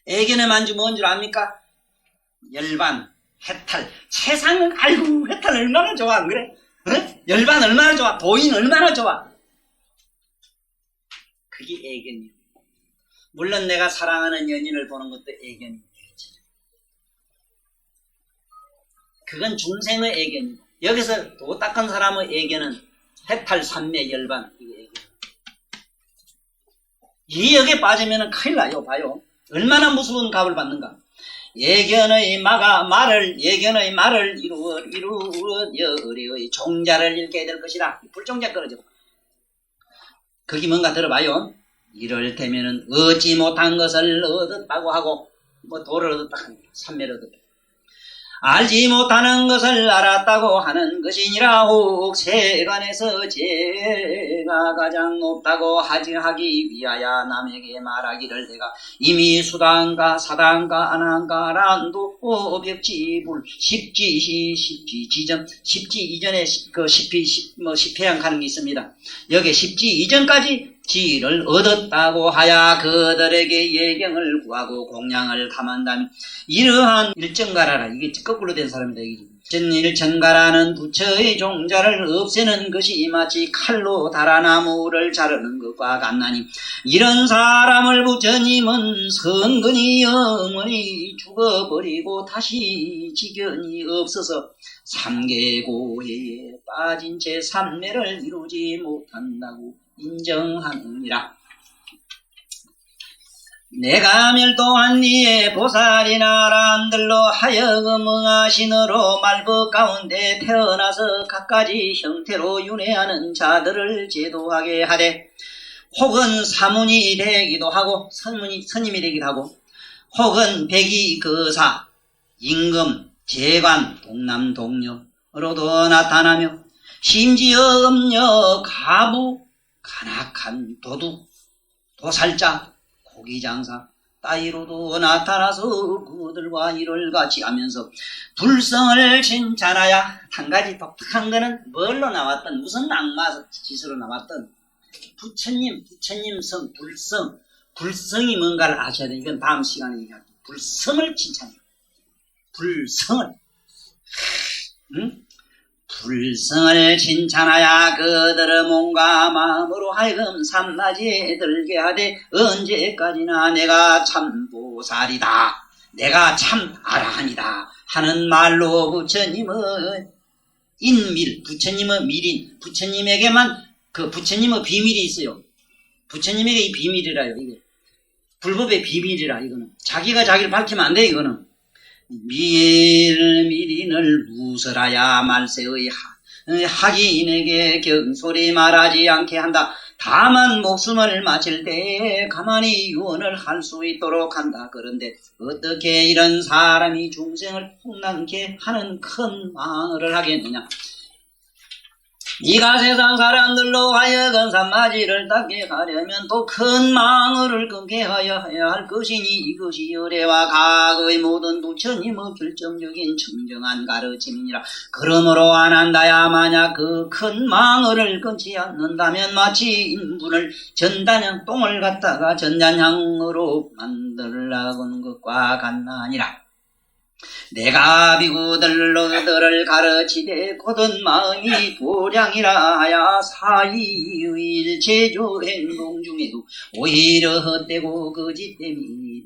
S1: 애견의 만주 뭔 줄 압니까? 열반, 해탈. 세상은 아이고 해탈 얼마나 좋아 안 그래? 어? 열반 얼마나 좋아? 도인 얼마나 좋아? 그게 애견이야. 물론 내가 사랑하는 연인을 보는 것도 애견이야. 그건 중생의 애견이고 여기서 도 닦은 사람의 애견은 해탈, 삼매, 열반. 이게 애견. 이 역에 빠지면 큰일 나요. 봐요. 얼마나 무서운 값을 받는가. 예견의 말을 이루어 열애의 종자를 잃게 될 것이다. 불종자 끊어져. 그게 뭔가 들어봐요. 이럴때면은 얻지 못한 것을 얻었다고 하고, 뭐 돌을 얻었다 하는 거야. 삼매를 얻었다. 알지 못하는 것을 알았다고 하는 것이니라. 혹 세간에서 제가 가장 높다고 하기 위하여 남에게 말하기를 내가 이미 수단가 사단가 안한가란도 오백지불 십지 지점 십지 이전에 그 십회양 가는 게 있습니다. 여기 십지 이전까지 지를 얻었다고 하야 그들에게 예경을 구하고 공양을 감한다면 이러한 일정가라라. 이게 거꾸로 된 사람이다. 이게 일정가라는 부처의 종자를 없애는 것이 마치 칼로 달아나무를 자르는 것과 같나니 이런 사람을 부처님은 성근이 영원히 죽어버리고 다시 지견이 없어서 삼계고해에 빠진 채 삼매를 이루지 못한다고 인정하느니라. 내가 멸도한 이에 보살이 나람들로 하여금 응하신으로 말법 가운데 태어나서 갖가지 형태로 윤회하는 자들을 제도하게 하되 혹은 사문이 되기도 하고 스님이 되기도 하고 혹은 백이 거사 임금 재관 동남 동녀로도 나타나며 심지어 음녀 가부 간악한 도둑 도살자 고기장사 따위로도 나타나서 그들과 일을 같이 하면서 불성을 칭찬하여 한 가지 독특한 거는 뭘로 나왔던 무슨 악마 짓으로 나왔던 부처님 성 불성이 뭔가를 아셔야 돼. 이건 다음 시간에 얘기할게요. 불성을 칭찬해요. 불성을 불성을 칭찬하여 그들의 몸과 마음으로 하여금 삼마지에 들게 하되 언제까지나 내가 참 보살이다 내가 참 아라한이다 하는 말로 부처님의 인밀 부처님의 밀인 부처님에게만 그 부처님의 비밀이 있어요. 부처님에게 이 비밀이라요. 이게 불법의 비밀이라. 이거는 자기가 자기를 밝히면 안 돼. 이거는 밀인을 무설하야 말세의 하기인에게 경솔히 말하지 않게 한다. 다만 목숨을 마칠 때에 가만히 유언을 할 수 있도록 한다. 그런데 어떻게 이런 사람이 중생을 혼란케 하는 큰 망을 하겠느냐. 네가 세상 사람들로 하여금 삼마지를 닦게 하려면 또 큰 망을 끊게 하여야 할 것이니 이것이 열애와 과거의 모든 부처님의 결정적인 청정한 가르침이니라. 그러므로 안 한다야 만약 그 큰 망을 끊지 않는다면 마치 인분을 전단향 똥을 갖다가 전단향으로 만들라는 것과 같나니라. 내가 비구들을 가르치되 곧은 마음이 도량이라 하여 사이의 제조 행동 중에도 오히려 헛되고 거짓됨이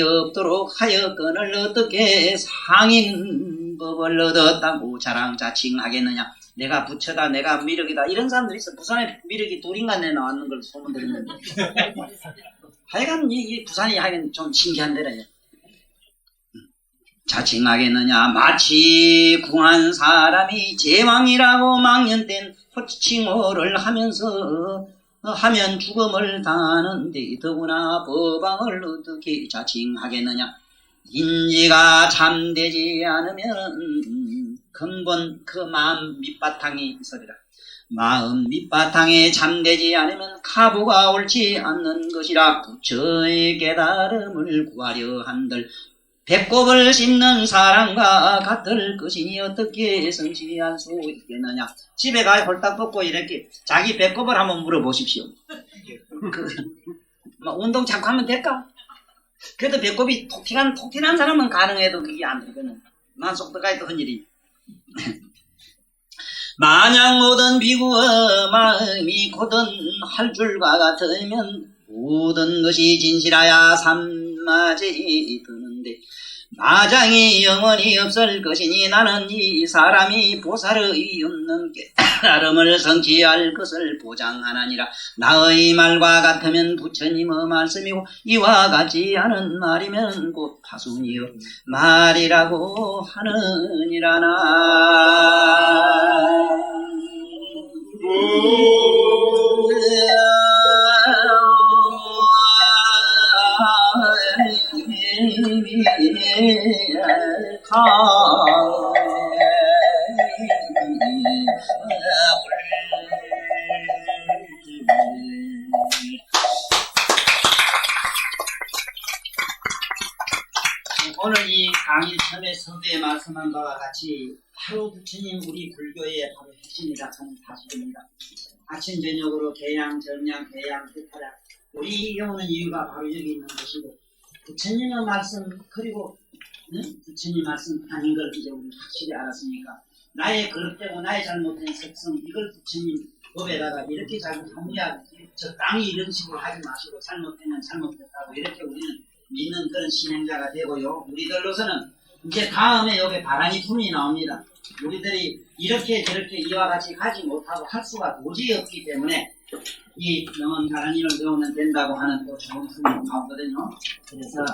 S1: 없도록 하여건을 어떻게 상인법을 얻었다고 자랑자칭하겠느냐. 내가 부처다 내가 미륵이다 이런 사람들이 있어. 부산에 미륵이 둘인가 내 나왔는 걸 소문 들었는데 하여간 이 부산이 하여간 좀 신기한 데라. 자칭하겠느냐. 마치 궁한 사람이 제왕이라고 망연된 호칭어를 하면서 하면 죽음을 당하는데 더구나 법왕을 어떻게 자칭하겠느냐. 인지가 참되지 않으면 근본 그 마음 밑바탕이 있으리라. 마음 밑바탕에 잠되지 않으면 가부가 옳지 않는 것이라. 부처의 깨달음을 구하려 한들 배꼽을 씹는 사람과 같을 것이니 어떻게 성실할 수 있겠느냐. 집에 가서 홀딱 벗고 이렇게 자기 배꼽을 한번 물어보십시오. 운동 자꾸 하면 될까? 그래도 배꼽이 톡튀한 사람은 가능해도 그게 안 되거든. 난 속도가 있던 일이. 만약 모든 비구의 마음이 곧은 할 줄과 같으면 모든 것이 진실하야 삼마지 드는데 마장이 영원히 없을 것이니 나는 이 사람이 보살의 없는 깨달음을 성취할 것을 보장하나니라. 나의 말과 같으면 부처님의 말씀이고 이와 같지 않은 말이면 곧 파순이요 말이라고 하느니라나. 오늘 이 강의 처음에 서두에 말씀한 바와 같이 바로 부처님 우리 불교의 바로 핵심이라 하는 사실입니다. 아침 저녁으로 개양, 정양, 개양, 대타라 우리 경우는 이유가 바로 여기 있는 것이고 부처님의 말씀 그리고 부처님 말씀 아닌 걸 이제 우리 확실히 알았으니까 나의 그릇되고 나의 잘못된 습성 이걸 부처님 법에다가 이렇게 잘못하면 적당히 이런 식으로 하지 마시고 잘못되면 잘못됐다고 이렇게 우리는 믿는 그런 신행자가 되고요. 우리들로서는 이제 다음에 여기 바라니 품이 나옵니다. 우리들이 이렇게 저렇게 이와 같이 가지 못하고 할 수가 도저히 없기 때문에 이 명언 바라니를 배우면 된다고 하는 또 좋은 품이 나오거든요. 그래서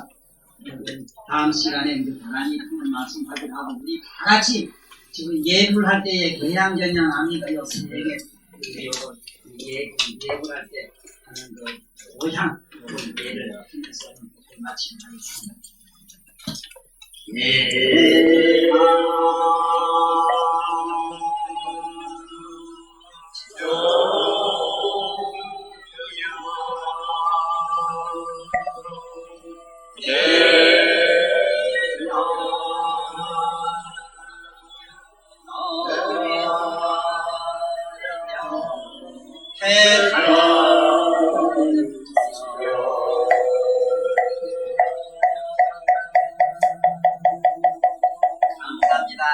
S1: 다음 시간에 이제 바라니 품을 말씀하기로 하고 우리 다 같이 지금 예불할 때에 개양전양 합니까? 여러분에게 예불할 때 하는 그 오향 예를 통해서 마침하겠습니다. 감사합니다.